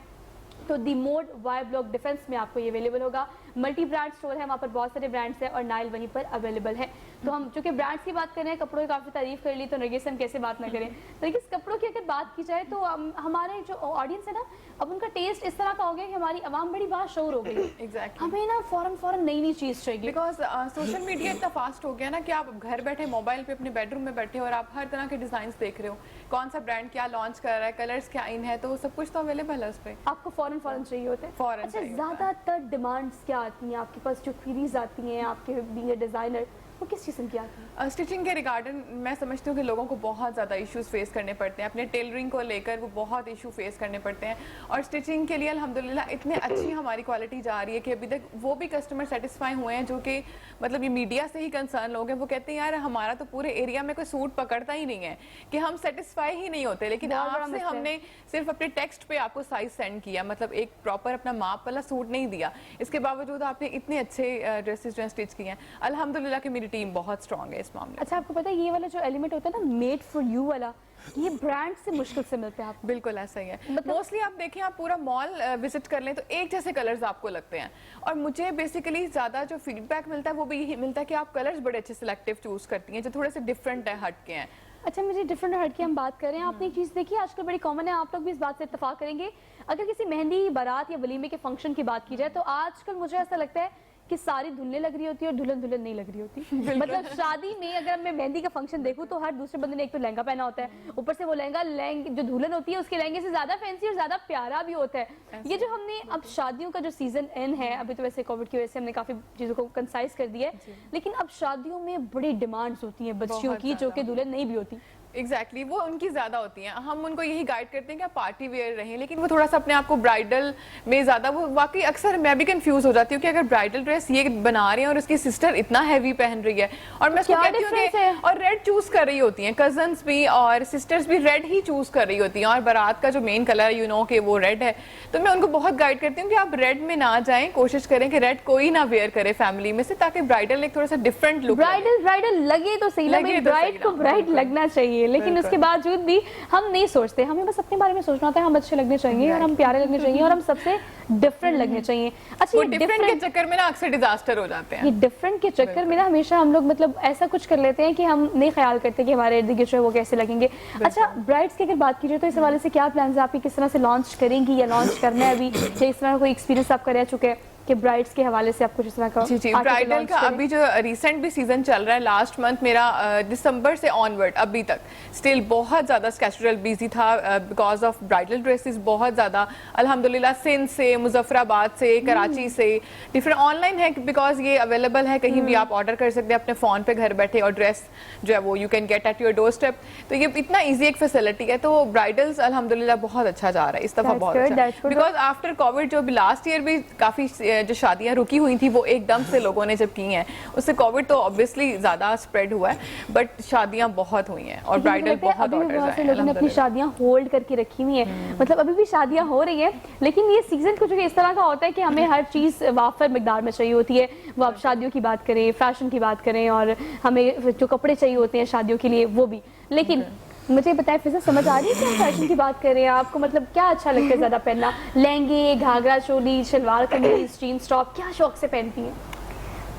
तो दी मोड वाई ब्लॉक डिफेंस में आपको ये अवेलेबल होगा। मल्टी ब्रांड स्टोर है, वहाँ पर बहुत सारे ब्रांड्स हैं और नाइल वहीं पर अवेलेबल है। तो हम चूँकि ब्रांड्स की बात कर रहे हैं, कपड़ों की काफ़ी तारीफ कर ली, तो नरगिस हम कैसे बात ना करें। लेकिन कपड़ों की अगर बात की जाए तो हमारे जो ऑडियंस है ना, अब उनका टेस्ट इस तरह का हो गया कि हमारी आवाम बड़ी बात शोर हो गई। एग्जैक्टली, हमें ना फौरन नई चीज़ चाहिए, बिकॉज सोशल मीडिया इतना फास्ट हो गया ना कि आप घर बैठे मोबाइल पे अपने बेडरूम में बैठे हो और आप हर तरह के डिजाइन देख रहे हो, कौन सा ब्रांड क्या लॉन्च कर रहा है, कलर्स क्या इन है, तो सब कुछ तो अवेलेबल है उस पर। आपको फौरन चाहिए होते हैं। अच्छा, चाहिए। ज़्यादातर डिमांड्स क्या आती हैं आपके पास, जो क्वीरीज आती हैं आपके बीइंग ए डिज़ाइनर, वो किस किस्म की आती है? स्टिचिंग के रिगार्डिंग मैं समझती हूँ कि लोगों को बहुत ज़्यादा इश्यूज फेस करने पड़ते हैं, अपने टेलरिंग को लेकर वो बहुत इशू फेस करने पड़ते हैं। और स्टिचिंग के लिए अल्हम्दुलिल्लाह इतने अच्छी हमारी क्वालिटी जा रही है कि अभी तक वो भी कस्टमर सेटिस्फाई हुए हैं जो कि मतलब ये मीडिया से ही कंसर्न लोग हैं। वो कहते हैं यार हमारा तो पूरे एरिया में कोई सूट पकड़ता ही नहीं है, कि हम सेटिस्फाई ही नहीं होते। लेकिन आपसे हमने सिर्फ अपने टेक्स्ट पे आपको साइज सेंड किया, मतलब एक प्रॉपर अपना माप वाला सूट नहीं दिया, इसके बावजूद आपने इतने अच्छे ड्रेसेस जो स्टिच किए हैं। अल्हम्दुलिल्लाह कि मेरी टीम बहुत स्ट्रॉन्ग है इस मामले। अच्छा, आपको पता है ये वाला जो एलिमेंट होता है ना, मेड फॉर यू वाला, ये ब्रांड से मुश्किल से मिलते हैं आपको। बिल्कुल ऐसा ही है। मोस्टली आप देखें, आप पूरा मॉल विजिट कर लें तो एक जैसे कलर्स आपको लगते हैं। और मुझे बेसिकली ज़्यादा जो फीडबैक मिलता है वो भी यही मिलता है कि आप कलर्स बड़े अच्छे सिलेक्टिव चूज करती हैं, जो थोड़े से डिफरेंट है, हट के हैं। अच्छा, मुझे डिफरेंट हट के हम बात करें, आपने एक चीज़ देखी आजकल बड़ी कॉमन है, आप लोग भी इस बात से इत्तेफाक करेंगे, अगर किसी मेहंदी, बारात या वलीमे के फंक्शन की बात की जाए, तो आजकल मुझे ऐसा लगता है कि सारी दुल्हन लग रही होती है और दुल्हन नहीं लग रही होती। मतलब शादी में अगर मैं मेहंदी का फंक्शन देखूं तो हर दूसरे बंदे ने एक तो लहंगा पहना होता है, ऊपर से वो लहंगा जो दुल्हन होती है उसके लहंगे से ज्यादा फैंसी और ज्यादा प्यारा भी होता है। ये जो हमने अब शादियों का जो सीजन एंड है, अभी तो वैसे कोविड की वजह से हमने काफी चीजों को कंसाइज कर दिया है, लेकिन अब शादियों में बड़ी डिमांड्स होती हैं बच्चियों की, जो कि दुल्हन नहीं भी होती। एग्जैक्टली वो उनकी ज़्यादा होती हैं। हम उनको यही गाइड करते हैं कि आप पार्टी वेयर रहें, लेकिन वो थोड़ा सा अपने आप को ब्राइडल में ज़्यादा, वो वाकई अक्सर मैं भी कंफ्यूज हो जाती हूँ कि अगर ब्राइडल ड्रेस ये बना रहे हैं और उसकी सिस्टर इतना हैवी पहन रही है, और मैं उसको कहती हूँ कि और रेड चूज कर रही होती हैं, कजन्स भी और सिस्टर्स भी रेड ही चूज कर रही होती हैं, और बारात का जो मेन कलर यू नो कि वो रेड है, तो मैं उनको बहुत गाइड करती हूँ कि आप रेड में ना जाएं, कोशिश करें कि रेड कोई ना वेयर करे फैमिली में से, ताकि ब्राइडल एक थोड़ा सा डिफरेंट लुक, ब्राइडल लगे तो सही, ब्राइड को ब्राइड लगना चाहिए, लेकिन उसके बावजूद भी हम नहीं सोचते, हमें बस अपने बारे में सोचना होता है, हम अच्छे लगने चाहिए और हम प्यारे लगने चाहिए और हम सबसे डिफरेंट लगने चाहिए। अच्छा, डिफरेंट के चक्कर में ना अक्सर डिजास्टर हो जाते हैं। ये डिफरेंट के चक्कर में ना हमेशा हम लोग मतलब ऐसा कुछ कर लेते हैं कि हम नहीं ख्याल करते कि हमारे इर्द गिर्द वो कैसे लगेंगे। अच्छा, ब्राइड्स की अगर बात की जाए तो इस हवाले से क्या प्लान है आपकी, किस तरह से लॉन्च करेंगी या लॉन्च करना है अभी, या इस तरह कोई एक्सपीरियंस आपका रह चुके हैं? کہ برائڈس کے حوالے سے آپ کچھ اس طرح کا جی article برائڈل launch کا کریں؟ ابھی جو ریسنٹ بھی سیزن چل رہا ہے لاسٹ منتھ میرا دسمبر سے آنورڈ ابھی تک اسٹل بہت زیادہ اسکیچورل بیزی تھا بیکاز آف برائڈل ڈریسز بہت زیادہ الحمدللہ سندھ سے مظفر آباد سے کراچی سے ڈفرنٹ آن لائن ہے بیکاز یہ اویلیبل ہے کہیں بھی آپ آرڈر کر سکتے ہیں اپنے فون پہ گھر بیٹھے اور ڈریس جو ہے وہ you can get at your doorstep. تو یہ اتنا ایزی ایک فیسلٹی ہے تو برائڈلز الحمدللہ بہت اچھا جا رہا ہے اس دفعہ بہت اچھا بیکاز آفٹر کووڈ جو لاسٹ ایئر بھی کافی جو شادیاں رکی ہوئی تھی وہ ایک دم سے لوگوں نے جب کی ہیں اس سے کووڈ تو obviously زیادہ اسپریڈ ہوا ہے بٹ شادیاں بہت ہوئی ہیں اور برائڈل بہت آرڈرز ہیں. لوگوں نے اپنی شادیاں ہولڈ کر کے رکھی ہوئی ہیں مطلب ابھی بھی شادیاں ہو رہی ہیں لیکن یہ سیزن کچھ اس طرح کا ہوتا ہے کہ ہمیں ہر چیز وافر مقدار میں چاہیے ہوتی ہے. وہ آپ شادیوں کی بات کریں فیشن کی بات کریں اور ہمیں جو کپڑے چاہیے ہوتے ہیں شادیوں کے لیے وہ بھی. لیکن مجھے بتائیں فضا سمجھ آ رہی ہے کہ ہم فیشن کی بات کر رہے ہیں آپ کو مطلب کیا اچھا لگتا ہے زیادہ پہننا لہنگے گھاگرا چولی شلوار قمیض جینس ٹاپ کیا شوق سے پہنتی ہیں؟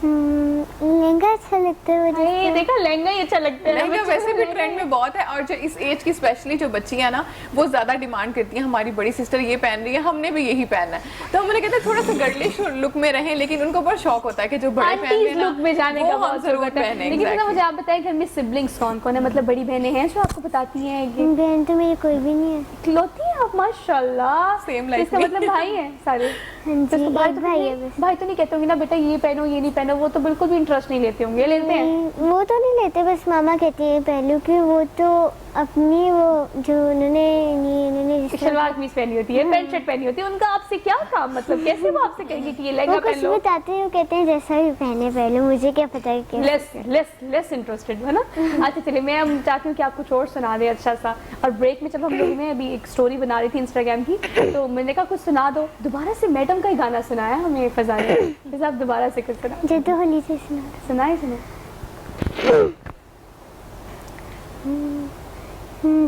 لہنگا اچھا لگتا ہے مجھے. دیکھا لہنگا ہی اچھا لگتا ہے لہنگا ویسے بھی ٹرینڈ میں بہت ہے اور جو اس ایج کی اسپیشلی جو بچی ہیں نا وہ زیادہ ڈیمانڈ کرتی ہیں ہماری بڑی سسٹر یہ پہن رہی ہے ہم نے بھی یہی پہننا ہے تو ہم نے کہتے ہیں تھوڑا سا گرلش لک میں رہیں لیکن ان کو بڑا شوق ہوتا ہے کہ جو بڑے پہن رہے ہیں لک میں جانے کا وہ ہم ضرور پہنیں. لیکن مجھے آپ بتائیں گھر میں سبلنگس کون کون ہے مطلب بڑی بہنیں ہیں جو آپ کو بتاتی ہیں بہن تو میری کوئی بھی نہیں ہے. کھلوتی ہیں آپ ماشاءاللہ Same اس کا مطلب بھائی ہیں سارے بھائی تو نہیں کہتے ہوں گے نا بیٹا یہ پہنو یہ نہیں پہنو وہ تو بالکل بھی انٹرسٹ نہیں لیتے ہوں گے لیتے ہیں وہ تو نہیں لیتے بس ماما کہتی ہیں پہلو کہ وہ تو اپنی وہ جو انہوں نے شلوار قمیض پہنی ہوتی ہے پینٹ شرٹ پہنی ہوتی ہے ان کا آپ سے کیا کام مطلب کیسے وہ آپ سے کہیں گے کہ یہ لہنگا پہن لو بتاتے ہیں وہ کہتے ہیں جیسا بھی پہنے پہلو مجھے کیا پتا ہے کہ لیس انٹرسٹڈ ہے نا. اچھا چلیے میں چاہتی ہوں کہ آپ کچھ اور سنا دیں اچھا سا اور بریک میں چلو ہم لوگوں نے ابھی ایک اسٹوری بنا رہی تھی انسٹاگرام کی تو میں نے کہا کچھ سنا دو دوبارہ سے میڈم کا ہی گانا سنایا ہمیں فضا نے فضا آپ دوبارہ سے کچھ جدو ہولی سے سنائے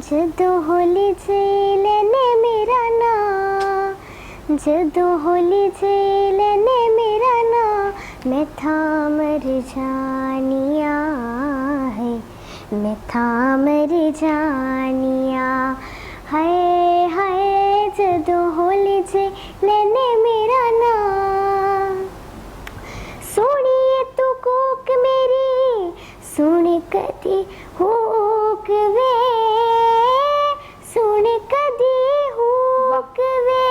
جدو ہولی سے لینے میرا نا جدو ہولی سے لینے میرا نا میں تھا مر جانیا ہے میں تھا مر جانیا ہائے ہائے جدو ہولی سے لینے میرا نا سونی تو کوک میری سونی کدی ہوک وے سونی کدی ہوک وے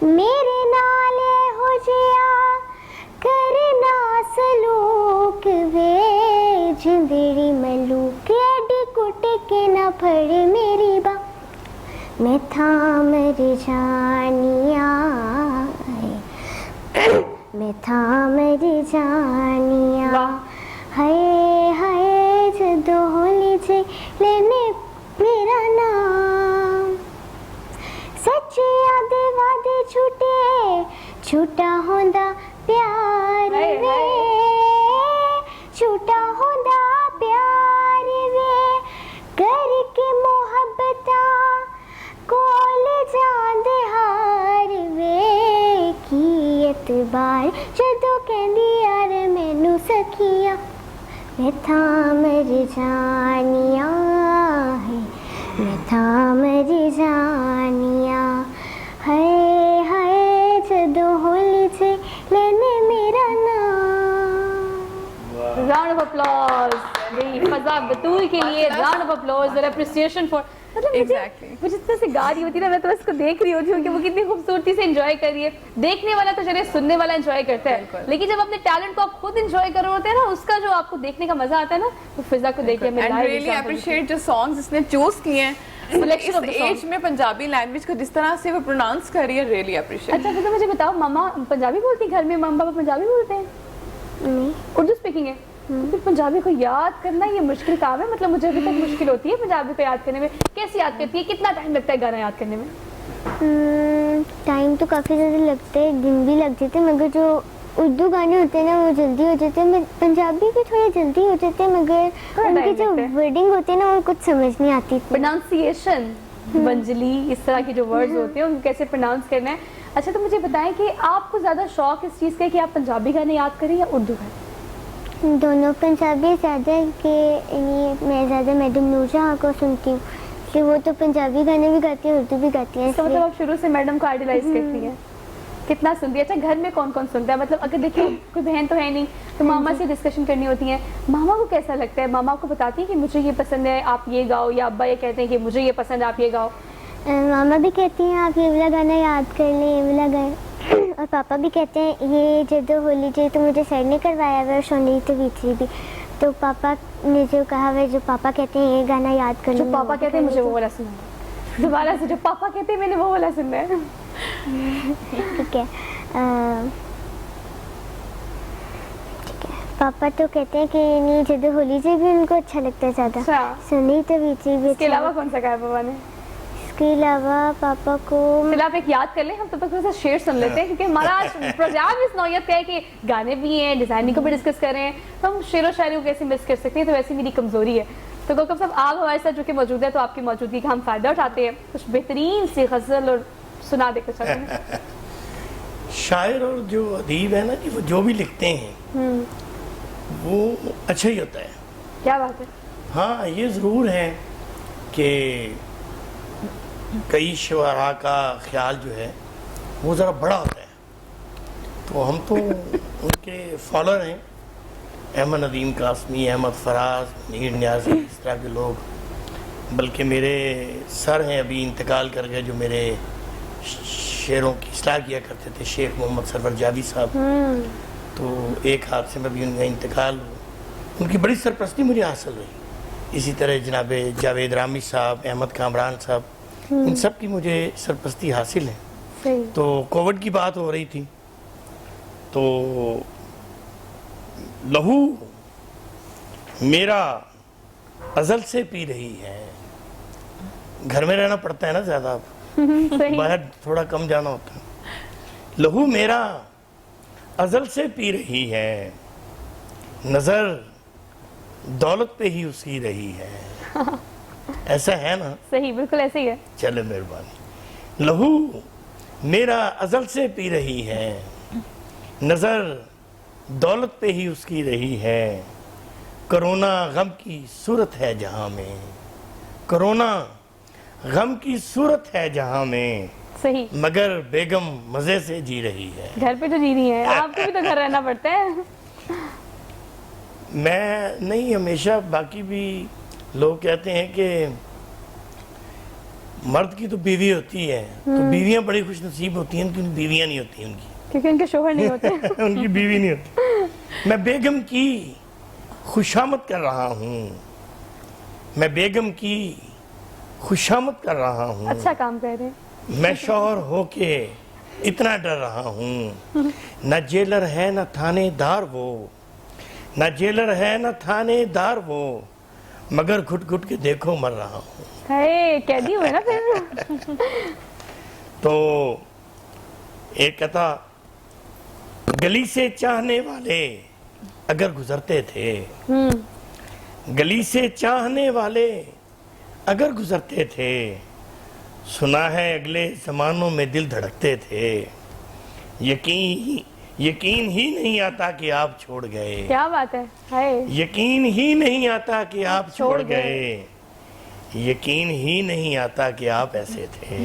میرے نالے ہو جیا کرنا سلوک وے جندڑی ملوک ایڈی کٹ کے نہ پھڑ میری با میں تھا مر جانیا میں تھا مر جانیا ہائے ہائے جدو ہولی سے لینے میرا نام سچے آدھے وعدے چھوٹے چھوٹا ہوندا پیار وے چھوٹا ہوندا پیار وے کر کے محبتاں کول جاندے ہار وے کی اعتبار جدو کہندی یار مینوں سکھیا میں تھا مر جانیا ہے میں تھا مر جانیا ہائے ہائے جدو ہولی سے لینے میرا نام. راؤنڈ آف اپلوز فضا بطول کے لیے راؤنڈ آف اپلوز اور اپریسیشن فار مطلب مجھے اتنا سے گا رہی ہوتی ہے نا میں تو اس کو دیکھ رہی ہوتی ہوں کہ وہ کتنی خوبصورتی سے انجوائے کر رہی ہے. دیکھنے والا تو چلے سننے والا انجوائے کرتا ہے لیکن جب اپنے ٹیلنٹ کو آپ خود انجوائے کر رہے ہوتے ہیں نا اس کا جو آپ کو دیکھنے کا مزہ آتا ہے نا تو فضا کو دیکھ کے میں ریئلی اپریشیٹ جو سانگز اس نے چوز کیے ہیں اس ایج میں پنجابی لینگویج کو جس طرح سے وہ پروناؤنس کر رہی ہے ریئلی اپریشیٹ. اچھا فضا مجھے بتاؤ ماما پنجابی بولتی ہیں گھر میں ماما پاپا پنجابی بولتے ہیں اردو اسپیکنگ ہے پھر پنجابی کو یاد کرنا یہ مشکل کام ہے مطلب مجھے ابھی تک مشکل ہوتی ہے پنجابی کو یاد کرنے میں کیسے یاد کرتی ہے کتنا ٹائم لگتا ہے گانا یاد کرنے میں؟ ٹائم تو کافی زیادہ لگتا ہے دن بھی لگ جاتے مگر جو اردو گانے ہوتے ہیں نا وہ جلدی ہو جاتے ہیں پنجابی بھی تھوڑے جلدی ہو جاتے ہیں مگر ان کی جو ورڈنگ ہوتی ہے نا وہ کچھ سمجھ نہیں آتی. پروناؤنسیشن ونجلی اس طرح کے جو ورڈز ہوتے ہیں ان کو کیسے پروناؤنس کرنا ہے. اچھا تو مجھے بتائیں کہ آپ کو زیادہ شوق اس چیز کا ہے کہ آپ پنجابی گانے یاد کریں یا اردو گانے؟ دونوں. پنجابی زیادہ کہ میں زیادہ میڈم نور جہاں کو سنتی ہوں کہ وہ تو پنجابی گانے بھی گاتی ہیں اردو بھی گاتی ہیں. اس کا مطلب آپ شروع سے میڈم کو آئیڈیلائز کرتی ہیں. कितना सुनती है? अच्छा, घर में कौन कौन सुनता है? मतलब अगर देखिए कोई बहन तो है नहीं, तो मामा से डिस्कशन करनी होती है, मामा को कैसा लगता है? मामा को बताती है कि मुझे ये पसंद है आप ये गाओ, या अब्बा ये कहते हैं कि मुझे ये पसंद है आप ये गाओ? मामा भी कहती हैं आप ये वाला गाना याद कर लें, ये वाला गाएं, और पापा भी कहते हैं ये जदो होली जी तो मुझे सर ने करवाया हुआ, और सोनी तो बीतरी भी, तो पापा ने जो कहा हुआ, जो पापा कहते हैं ये गाना याद कर जो लो, पापा कहते हैं मुझे वो वाला सुनना है। दोबारा से, जो पापा कहते हैं मैंने वो वाला सुनना है। ठीक है। पापा तो कहते हैं कि नहीं जदो होली जी भी उनको अच्छा लगता है ज़्यादा, अच्छा, सोनी तो बीतरी भी। इसके अलावा कौन सा गाया पापा ने? इसके अलावा पापा को चलो आप एक याद कर लें, हम तब तक थोड़ा सा शेर सुन लेते हैं, क्योंकि हमारा आज प्रोग्राम इस नौयत का है कि गाने भी हैं, डिजाइनिंग को भी डिस्कस कर रहे हैं, तो हम शेर व शायरी को कैसे मिस कर सकते हैं? तो वैसे मेरी कमजोरी है। तो कोकब साहब आप हमारे साथ जो कि मौजूद है, तो आपकी मौजूदगी का हम फायदा उठाते हैं, कुछ बेहतरीन सी गजल और सुना देकर चलें। शायर और जो अदीब है ना जी, वो जो भी लिखते हैं वो अच्छा ही होता है। क्या बात है। हाँ, ये ज़रूर है कि कई शुअरा का ख्याल जो है वो ज़रा बड़ा होता है, तो हम तो उनके फॉलोअर हैं, अहमद नदीम कासमी, अहमद फराज, मीर न्याजी, इस तरह के लोग। बल्कि मेरे सर हैं अभी इंतकाल कर गए, जो मेरे शेरों की इस्लाह किया करते थे, शेख मोहम्मद सरवर जावी साहब, तो एक हादसे में भी उनका इंतकाल हुआ। उनकी बड़ी सरपरस्ती मुझे हासिल हुई। इसी तरह जनाब जावेद रामी साहब, अहमद कामरान साहब, इन सब की मुझे सरपरस्ती हासिल है। सही। तो कोविड की बात हो रही थी, तो लहू मेरा अजल से पी रही है। घर में रहना पड़ता है ना ज़्यादा, सही। बाहर थोड़ा कम जाना होता है। लहू मेरा अजल से पी रही है, नजर दौलत पे ही उसकी रही है। ऐसा है ना? सही, बिल्कुल ऐसे ही है। चले मेहरबानी। लहू मेरा अजल से पी रही है, नजर दौलत पे ही उसकी रही है। कोरोना गम की सूरत है जहां में, कोरोना गम की सूरत है जहां में, सही। मगर बेगम मजे से जी रही है। घर पे तो जी रही है, आपको भी तो घर रहना पड़ता है। मैं नहीं, हमेशा बाकी भी लोग कहते हैं कि मर्द की तो बीवी होती है, तो बीवियां बड़ी खुश नसीब होती हैं, उनकी बीवियां नहीं होती उनकी, क्योंकि उनके शोहर नहीं होते। उनकी बीवी नहीं होती। मैं बेगम की खुशामद कर रहा हूँ, मैं बेगम की खुशामद कर रहा हूँ। अच्छा काम कर रहे हैं। मैं शौहर होके इतना डर रहा हूँ, न जेलर है न थानेदार वो, न जेलर है न थानेदार वो, मगर घुट घुट के देखो मर रहा हूँ। कैदी हुए ना फिर। तो एक कहता, गली से चाहने वाले अगर गुजरते थे, गली से चाहने वाले अगर गुजरते थे, सुना है अगले जमानों में दिल धड़कते थे, यकीन ही नहीं आता कि आप छोड़ गए। क्या बात है। हाय। यकीन ही नहीं आता कि आप छोड़ गए, यकीन ही नहीं आता कि आप ऐसे थे।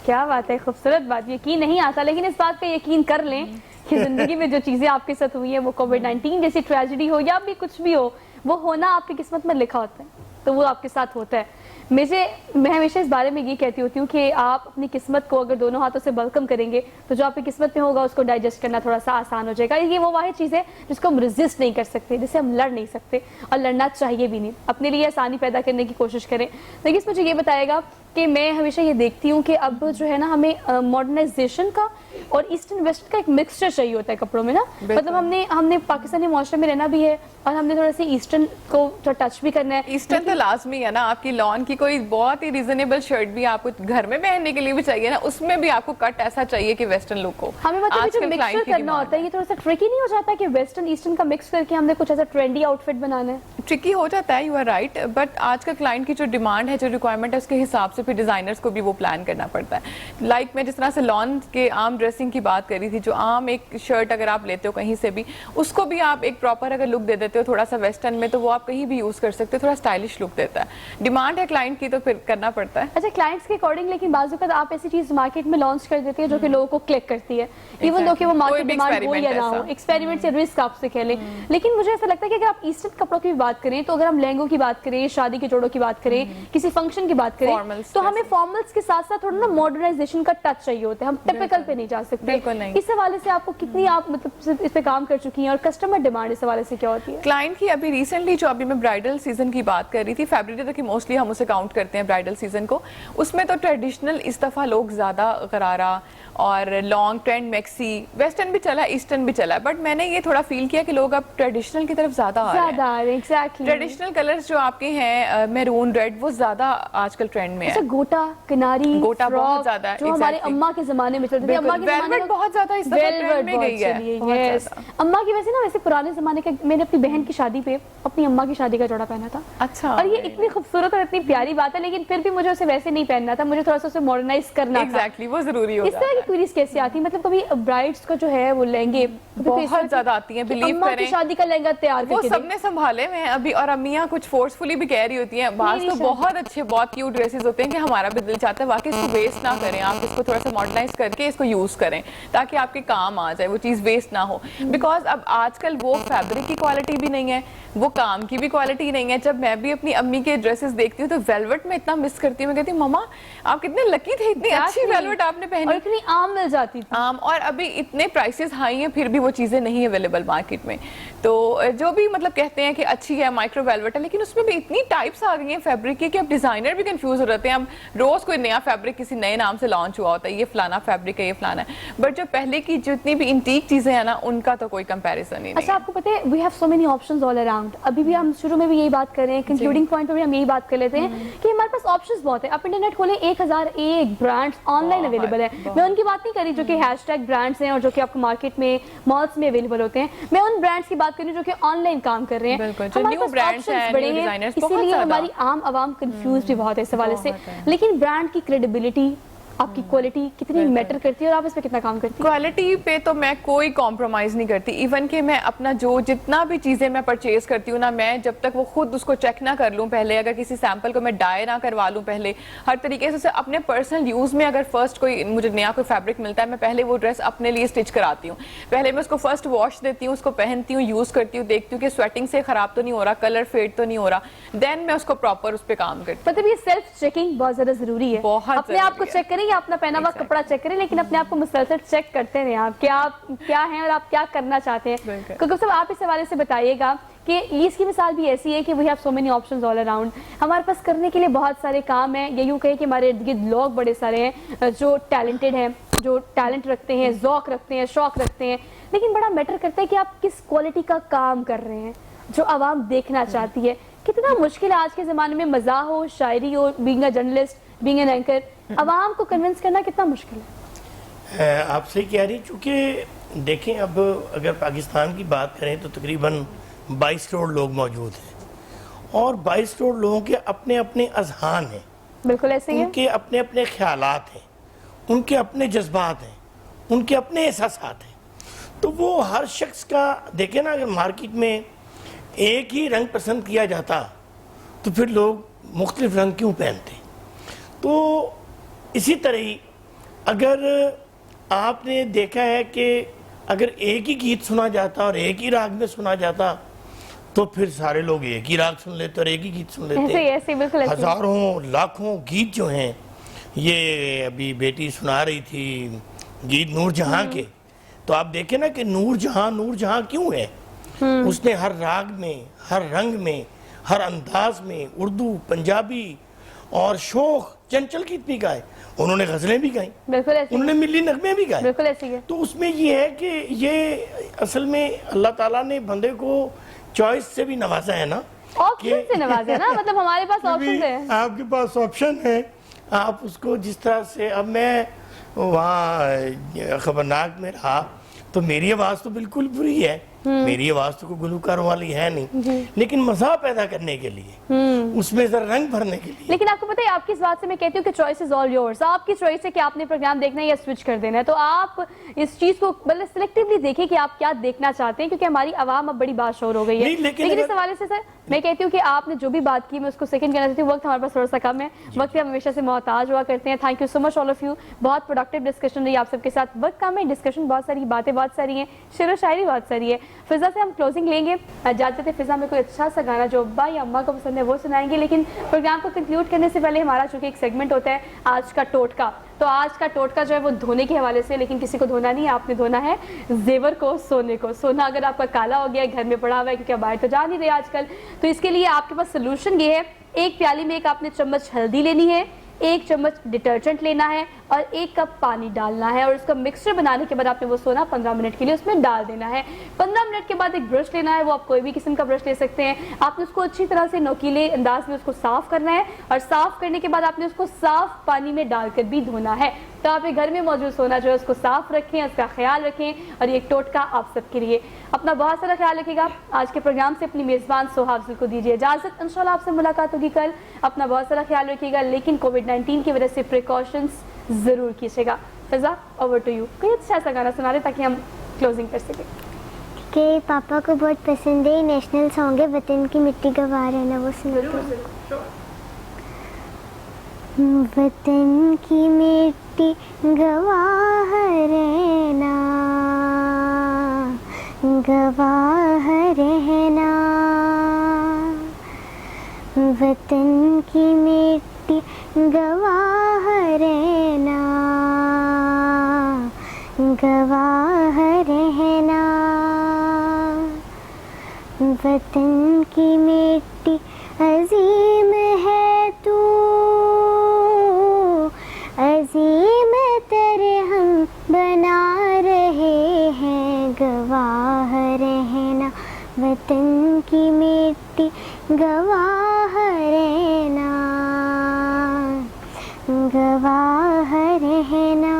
क्या बात है, खूबसूरत बात। यकीन नहीं आता, लेकिन इस बात पे यकीन कर लें कि जिंदगी में जो चीजें आपके साथ हुई है, वो कोविड-19 जैसी ट्रेजेडी हो या भी कुछ भी हो, वो होना आपकी किस्मत में लिखा होता है, तो वो आपके साथ होता है। मैं हमेशा इस बारे में ये कहती होती हूँ कि आप अपनी किस्मत को अगर दोनों हाथों से वेलकम करेंगे, तो जो आपकी किस्मत में होगा उसको डाइजेस्ट करना थोड़ा सा आसान हो जाएगा। ये वो वाहिद चीज़ है जिसको हम रेजिस्ट नहीं कर सकते, जिससे हम लड़ नहीं सकते, और लड़ना चाहिए भी नहीं। अपने लिए आसानी पैदा करने की कोशिश करें। लेकिन इसमें मुझे ये बताएगा कि मैं हमेशा ये देखती हूँ कि अब जो है ना, हमें मॉडर्नाइजेशन का और ईस्टर्न वेस्ट का एक मिक्सचर चाहिए होता है कपड़ों में ना। मतलब हमने पाकिस्तानी माशरे में रहना भी है, और हमने थोड़ा सा ईस्टर्न को तो टच भी करना है। ईस्टर्न तो लाजमी है ना। आपकी लॉन की कोई बहुत ही रीजनेबल शर्ट भी आपको घर में पहनने के लिए भी चाहिए ना, उसमें भी आपको कट ऐसा चाहिए कि वेस्टर्न लुक हो। हमें मतलब जो मिक्सचर करना होता है, ये थोड़ा सा ट्रिकी नहीं हो जाता कि वेस्टर्न ईस्टर्न का मिक्स करके हमने कुछ ऐसा ट्रेंडी आउटफिट बनाना है? ट्रिकी हो जाता है, यू आर राइट, बट आज का क्लाइंट की जो डिमांड है, जो रिक्वायरमेंट है, उसके हिसाब से फिर डिजाइनर्स को भी वो प्लान करना पड़ता है। लाइक मैं जिस तरह से लॉन के आम ड्रेसेस ڈریسنگ کی بات کری تھی, جو عام ایک شرٹ اگر آپ لیتے ہو کہیں سے بھی, اس کو بھی آپ ایک پراپر اگر لک دے دیتے ہو تھوڑا سا ویسٹرن میں, تو وہ آپ کہیں بھی یوز کر سکتے ہو, تھوڑا اسٹائلش لک دیتا ہے. ڈیمانڈ ہے کلائنٹ کی تو پھر کرنا پڑتا ہے. اچھا کلائنٹس کے اکارڈنگ, لیکن بعض اوقات آپ ایسی چیز مارکیٹ میں لانچ کر دیتے ہیں جو کہ لوگوں کو کلک کرتی ہے, ایون دو کہ وہ مارکیٹ ڈیمانڈ ہو یا نہ ہو, ایکسپیریمنٹ سے رسک آپ سے کہہ لیں. لیکن مجھے ایسا لگتا ہے کہ اگر آپ ایسٹرن کپڑوں کی بھی بات کریں, تو اگر ہم لہنگوں کی بات کریں, شادی کے جوڑوں کی بات کریں, کسی فنکشن کی بات کریں, تو ہمیں فارملس کے ساتھ ساتھ تھوڑا نا ماڈرنائزیشن کا ٹچ چاہیے ہوتا ہے, ہم ٹپیکل پہ نہیں جا سکتے. اس حوالے سے آپ کو کتنی آپ مطلب اس پہ کام کر چکی ہیں, اور کسٹمر ڈیمانڈ اس حوالے سے کیا ہوتی ہے؟ کلائنٹ کی ابھی ریسنٹلی جو ابھی میں برائڈل سیزن کی بات کر رہی تھی, فیبرری تک موسٹلی ہم اسے کاؤنٹ کرتے ہیں برائڈل سیزن کو, اس میں تو ٹریڈیشنل اس دفعہ لوگ زیادہ غرارہ اور لانگ ٹرینڈ میکسی, ویسٹرن بھی چلا ہے ایسٹرن بھی چلا ہے, بٹ میں نے یہ تھوڑا فیل کیا کہ لوگ اب ٹریڈیشنل کی طرف زیادہ آ رہے ہیں. ایگزیکٹلی ٹریڈیشنل کلرز جو آپ کے ہیں میرون ریڈ, وہ زیادہ آج کل ٹرینڈ میں ہے. گوٹا کناری گوٹا بہت زیادہ ہے, جو ہمارے اماں کے زمانے میں چلتے تھے. اماں کے زمانے میں بہت زیادہ اس دفعہ ٹرینڈ میں گئی ہے. اماں کی ویسے نا, ویسے پرانے زمانے کا, میں نے اپنی بہن کی شادی پہ اپنی اماں کی شادی کا جوڑا پہنا تھا. اچھا, اور یہ اتنی خوبصورت اور اتنی پیاری بات ہے, لیکن پھر بھی مجھے اسے ویسے نہیں پہننا تھا, مجھے تھوڑا سا اسے ماڈرنائز کرنا تھا. ایگزیکٹلی, وہ ضروری ہوتا ہے. اس طرح کی کوئریز کیسے آتی ہیں؟ مطلب کبھی برائڈس کو جو ہے وہ لہنگے بہت زیادہ آتی ہیں, بلیو اماں کی شادی کا لہنگا تیار کر وہ کے سب نے سنبھالے ہوئے ہیں ابھی, اور امیاں کچھ فورسفلی بھی کہہ رہی ہوتی ہیں. بعض تو بہت اچھے بہت کیوٹ ڈریسز ہوتے ہیں کہ ہمارا بھی دل چاہتا ہے واقعی اس کو ویسٹ نہ کریں, آپ اس کو تھوڑا سا ماڈرنائز کر کے اس کو یوز کریں تاکہ آپ کے کام آ جائے, وہ چیز ویسٹ نہ ہو. بیکاز اب آج کل وہ فیبرک کی کوالٹی بھی نہیں ہے, وہ کام کی بھی کوالٹی نہیں ہے. جب میں بھی اپنی امی کے ڈریسز دیکھتی ہوں تو ویلوٹ میں اتنا مس کرتی ہوں, میں کہتی ہوں ماما آپ کتنے لکی تھے, اتنی اچھی ویلوٹ آپ نے پہنی, اور اتنی عام مل جاتی تھی. عام, اور ابھی اتنے پرائسز ہائی ہیں پھر بھی وہ چیزیں نہیں اویلیبل مارکیٹ میں. تو جو بھی مطلب کہتے ہیں کہ اچھی ہے مائکرو ویلوٹ ہے, لیکن اس میں بھی اتنی ٹائپس آ گئی ہیں فیبرک کی کہ اب ڈیزائنر بھی کنفیوز ہو رہتے ہیں. اب روز کوئی نیا فیبرک کسی نئے نام سے لانچ ہوا ہوتا ہے, یہ فلانا فیبرک ہے, یہ فلانا ہے, بٹ جو پہلے کی جتنی بھی انٹیک چیزیں ہیں نا, ان کا تو کوئی کمپیریزن ہی نہیں. اچھا, آپ کو پتہ ہے we have so many options all around. ابھی بھی ہم شروع میں بھی یہی بات کر رہے ہیں, کنکلوڈنگ پوائنٹ پہ بھی ہم یہی بات کر لیتے ہیں کہ ہمارے پاس آپشنز بہت ہیں. آپ انٹرنیٹ کھولیں, 1001 برانڈس آن لائن اویلیبل ہیں. میں ان کی بات نہیں کر رہی جو کہ ہیش ٹیگ برانڈس ہیں اور جو کہ آپ کو مارکیٹ میں مالس میں اویلیبل ہوتے ہیں. میں ان برانڈس کی بات کر رہی ہوں جو کہ آن لائن کام کر رہے ہیں. ہمارے پاس آپشنز بڑے ہیں, اسی لیے ہماری عام عوام کنفیوز بھی بہت ہے اس حوالے سے. لیکن برانڈ کی کریڈیبلٹی, آپ کی کوالٹی کتنی میٹر کرتی ہے, اور آپ اس پہ کتنا کام کرتی ہیں؟ کوالٹی پہ تو میں کوئی کمپرومائز نہیں کرتی. ایون کہ میں اپنا جو جتنا بھی چیزیں میں پرچیز کرتی ہوں نا, میں جب تک وہ خود اس کو چیک نہ کر لوں پہلے, اگر کسی سیمپل کو میں ڈائی نہ کروا لوں پہلے, ہر طریقے سے اپنے پرسنل یوز میں اگر فرسٹ کوئی مجھے نیا کوئی فیبرک ملتا ہے, میں پہلے وہ ڈریس اپنے لیے اسٹچ کراتی ہوں. پہلے میں اس کو فرسٹ واش دیتی ہوں, اس کو پہنتی ہوں, یوز کرتی ہوں, دیکھتی ہوں کہ سویٹنگ سے خراب تو نہیں ہو رہا, کلر فیڈ تو نہیں ہو رہا, دین میں اس کو پراپر اس پہ کام کرتی ہوں. مطلب یہ سیلف چیکنگ بہت زیادہ ضروری ہے. اپنے آپ کو چیک کریں یا اپنا پہنا ہوا کپڑا چیک کریں, لیکن اپنے آپ کو مسلسل چیک کرتے رہیں آپ کیا ہیں اور آپ کیا کرنا چاہتے ہیں. کیونکہ صاحب آپ اس حوالے سے بتائیے گا کہ اس کی مثال بھی ایسی ہے کہ we have so many options all around. ہمارے پاس کرنے کے لیے بہت سارے کام ہیں, یا یوں کہیں کہ ہمارے ارد گرد لوگ بڑے سارے ہیں جو ٹیلنٹڈ ہیں, جو ٹیلنٹ رکھتے ہیں, ذوق رکھتے ہیں, شوق رکھتے ہیں, لیکن بڑا میٹر کرتا ہے کہ آپ کس کوالٹی کا کام کر رہے ہیں جو عوام دیکھنا چاہتی ہے. کتنا مشکل ہے آج کے زمانے میں, مزاح ہو, شاعری ہو, being a journalist, being an anchor, عوام کو کنونس کرنا کتنا مشکل ہے. آپ صحیح کہہ رہی, چونکہ دیکھیں اب اگر پاکستان کی بات کریں تو تقریباً 22 کروڑ لوگ موجود ہیں, اور 22 کروڑ لوگوں کے اپنے اپنے اذہان ہیں. بالکل ایسے ہی, ان کے اپنے اپنے خیالات ہیں, ان کے اپنے جذبات ہیں, ان کے اپنے احساسات ہیں. تو وہ ہر شخص کا دیکھیں نا, اگر مارکیٹ میں ایک ہی رنگ پسند کیا جاتا تو پھر لوگ مختلف رنگ کیوں پہنتے. تو اسی طرح ہی اگر آپ نے دیکھا ہے کہ اگر ایک ہی گیت سنا جاتا اور ایک ہی راگ میں سنا جاتا تو پھر سارے لوگ ایک ہی راگ سن لیتے اور ایک ہی گیت سن لیتے. ہزاروں لاکھوں گیت جو ہیں, یہ ابھی بیٹی سنا رہی تھی گیت نور جہاں کے, تو آپ دیکھیں نا کہ نور جہاں کیوں ہے. اس نے ہر راگ میں, ہر رنگ میں, ہر انداز میں, اردو, پنجابی اور شوق, چنچل کی اتنی گائے, انہوں نے غزلیں بھی گائیں, انہوں نے ملی نغمے بھی گائے. تو اس میں یہ ہے کہ یہ اصل میں اللہ تعالیٰ نے بندے کو چوائس سے بھی نوازا ہے نا, آپشن سے نوازا ہے نا, مطلب ہمارے پاس آپشن ہے, آپ کے پاس آپشن ہے, آپ اس کو جس طرح سے. اب میں وہاں خبرناک میں رہا تو میری آواز تو بالکل بری ہے, میری آواز تو کوئی گلوکاروں والی ہے نہیں, لیکن مزہ پیدا کرنے کے لیے, اس میں ذرا رنگ بھرنے کے لیے. لیکن آپ کو پتہ ہے آپ کی اس بات سے میں کہتی ہوں کہ چوائس از آل یورز, آپ کی چوائس ہے کہ آپ نے پروگرام دیکھنا ہے یا سوئچ کر دینا ہے, تو آپ اس چیز کو بلکہ سلیکٹیولی دیکھیں کہ آپ کیا دیکھنا چاہتے ہیں, کیونکہ ہماری عوام اب بڑی باشعور ہو گئی ہے. لیکن اس حوالے سے سر میں کہتی ہوں کہ آپ نے جو بھی بات کی میں اس کو سیکنڈ کرنا چاہتی ہوں, وقت ہمارے پاس تھوڑا سا کم ہے, وقت ہم ہمیشہ سے محتاج ہوا کرتے ہیں. Thank you so much all of you, بہت پروڈکٹیو ڈسکشن رہی آپ سب کے ساتھ, وقت کم ہے, ڈسکشن بہت ساری, باتیں بہت ساری ہیں, شعر و شاعری بہت ساری ہے. فضا سے ہم کلوزنگ لیں گے, جاتے تھے فضا میں کوئی اچھا سا گانا جو ابا یا اماں کو پسند ہے وہ سنائیں گے. لیکن پروگرام کو کنکلوڈ کرنے سے پہلے ہمارا چونکہ ایک سیگمنٹ ہوتا ہے آج کا ٹوٹکا, تو آج کا ٹوٹکا جو ہے وہ دھونے کے حوالے سے, لیکن کسی کو دھونا نہیں ہے, آپ نے دھونا ہے زیور کو, سونے کو. سونا اگر آپ کا کالا ہو گیا ہے, گھر میں پڑا ہوا ہے کیونکہ باہر تو جا نہیں رہے آج کل, تو اس کے لیے آپ کے پاس سلوشن یہ ہے, ایک پیالی میں ایک آپ نے چمچ ہلدی لینی ہے, ایک چمچ ڈٹرجنٹ لینا ہے اور ایک کپ پانی ڈالنا ہے, اور اس کا مکسچر بنانے کے بعد آپ نے وہ سونا 15 منٹ کے لیے اس میں ڈال دینا ہے. 15 منٹ کے بعد ایک برش لینا ہے, وہ آپ کوئی بھی قسم کا برش لے سکتے ہیں, آپ نے اس کو اچھی طرح سے نوکیلے انداز میں اس کو صاف کرنا ہے, اور صاف کرنے کے بعد آپ نے اس کو صاف پانی میں ڈال کر بھی دھونا ہے. تو آپ گھر میں موجود سونا جو ہے اس کو صاف رکھیں, اس کا خیال رکھیں, اور یہ ایک ٹوٹکا آپ سب کے لیے. اپنا بہت سارا خیال رکھیے گا. آج کے پروگرام سے اپنی میزبان سوہا افضل کو دیجیے اجازت, انشاءاللہ آپ سے ملاقات ہوگی کل. اپنا بہت سارا خیال رکھیے گا, لیکن کووڈ-19 کی وجہ سے پریکاشنز ضرور کیجیے گا. فضا اوور ٹو یو, کوئی اچھا سا گانا سنا دیں تاکہ ہم کلوزنگ کر سکیں. کہ پاپا کو بہت پسند ہے, نیشنل سانگ ہے وطن کی مٹی گوار ہے نا, وہ سنتے ہیں. وطن کی مٹی گواہ رہنا, گواہ رہنا, وطن کی مٹی گواہ رہنا, گواہ رہنا, وطن کی مٹی عظیم ہے تو, عظیم ترے ہم بنا رہے ہیں, گواہ رہنا, وطن کی مٹی گواہ رہنا, گواہ رہنا.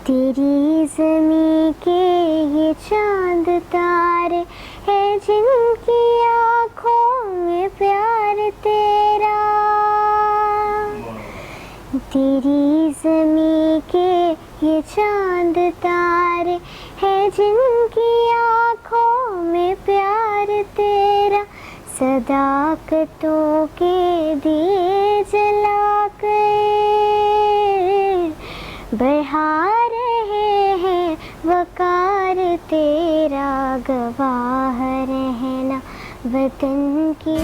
تیری زمین کے یہ چاند تارے ہے جن کی آنکھوں میں پیار تیرا, تیری زمین کے یہ چاند تارے ہے جن کی آنکھوں میں پیار تیرا, صداقتوں کے دیے جلا کر بڑھا رہے ہیں وقار تیرا, گواہ رہنا وطن کی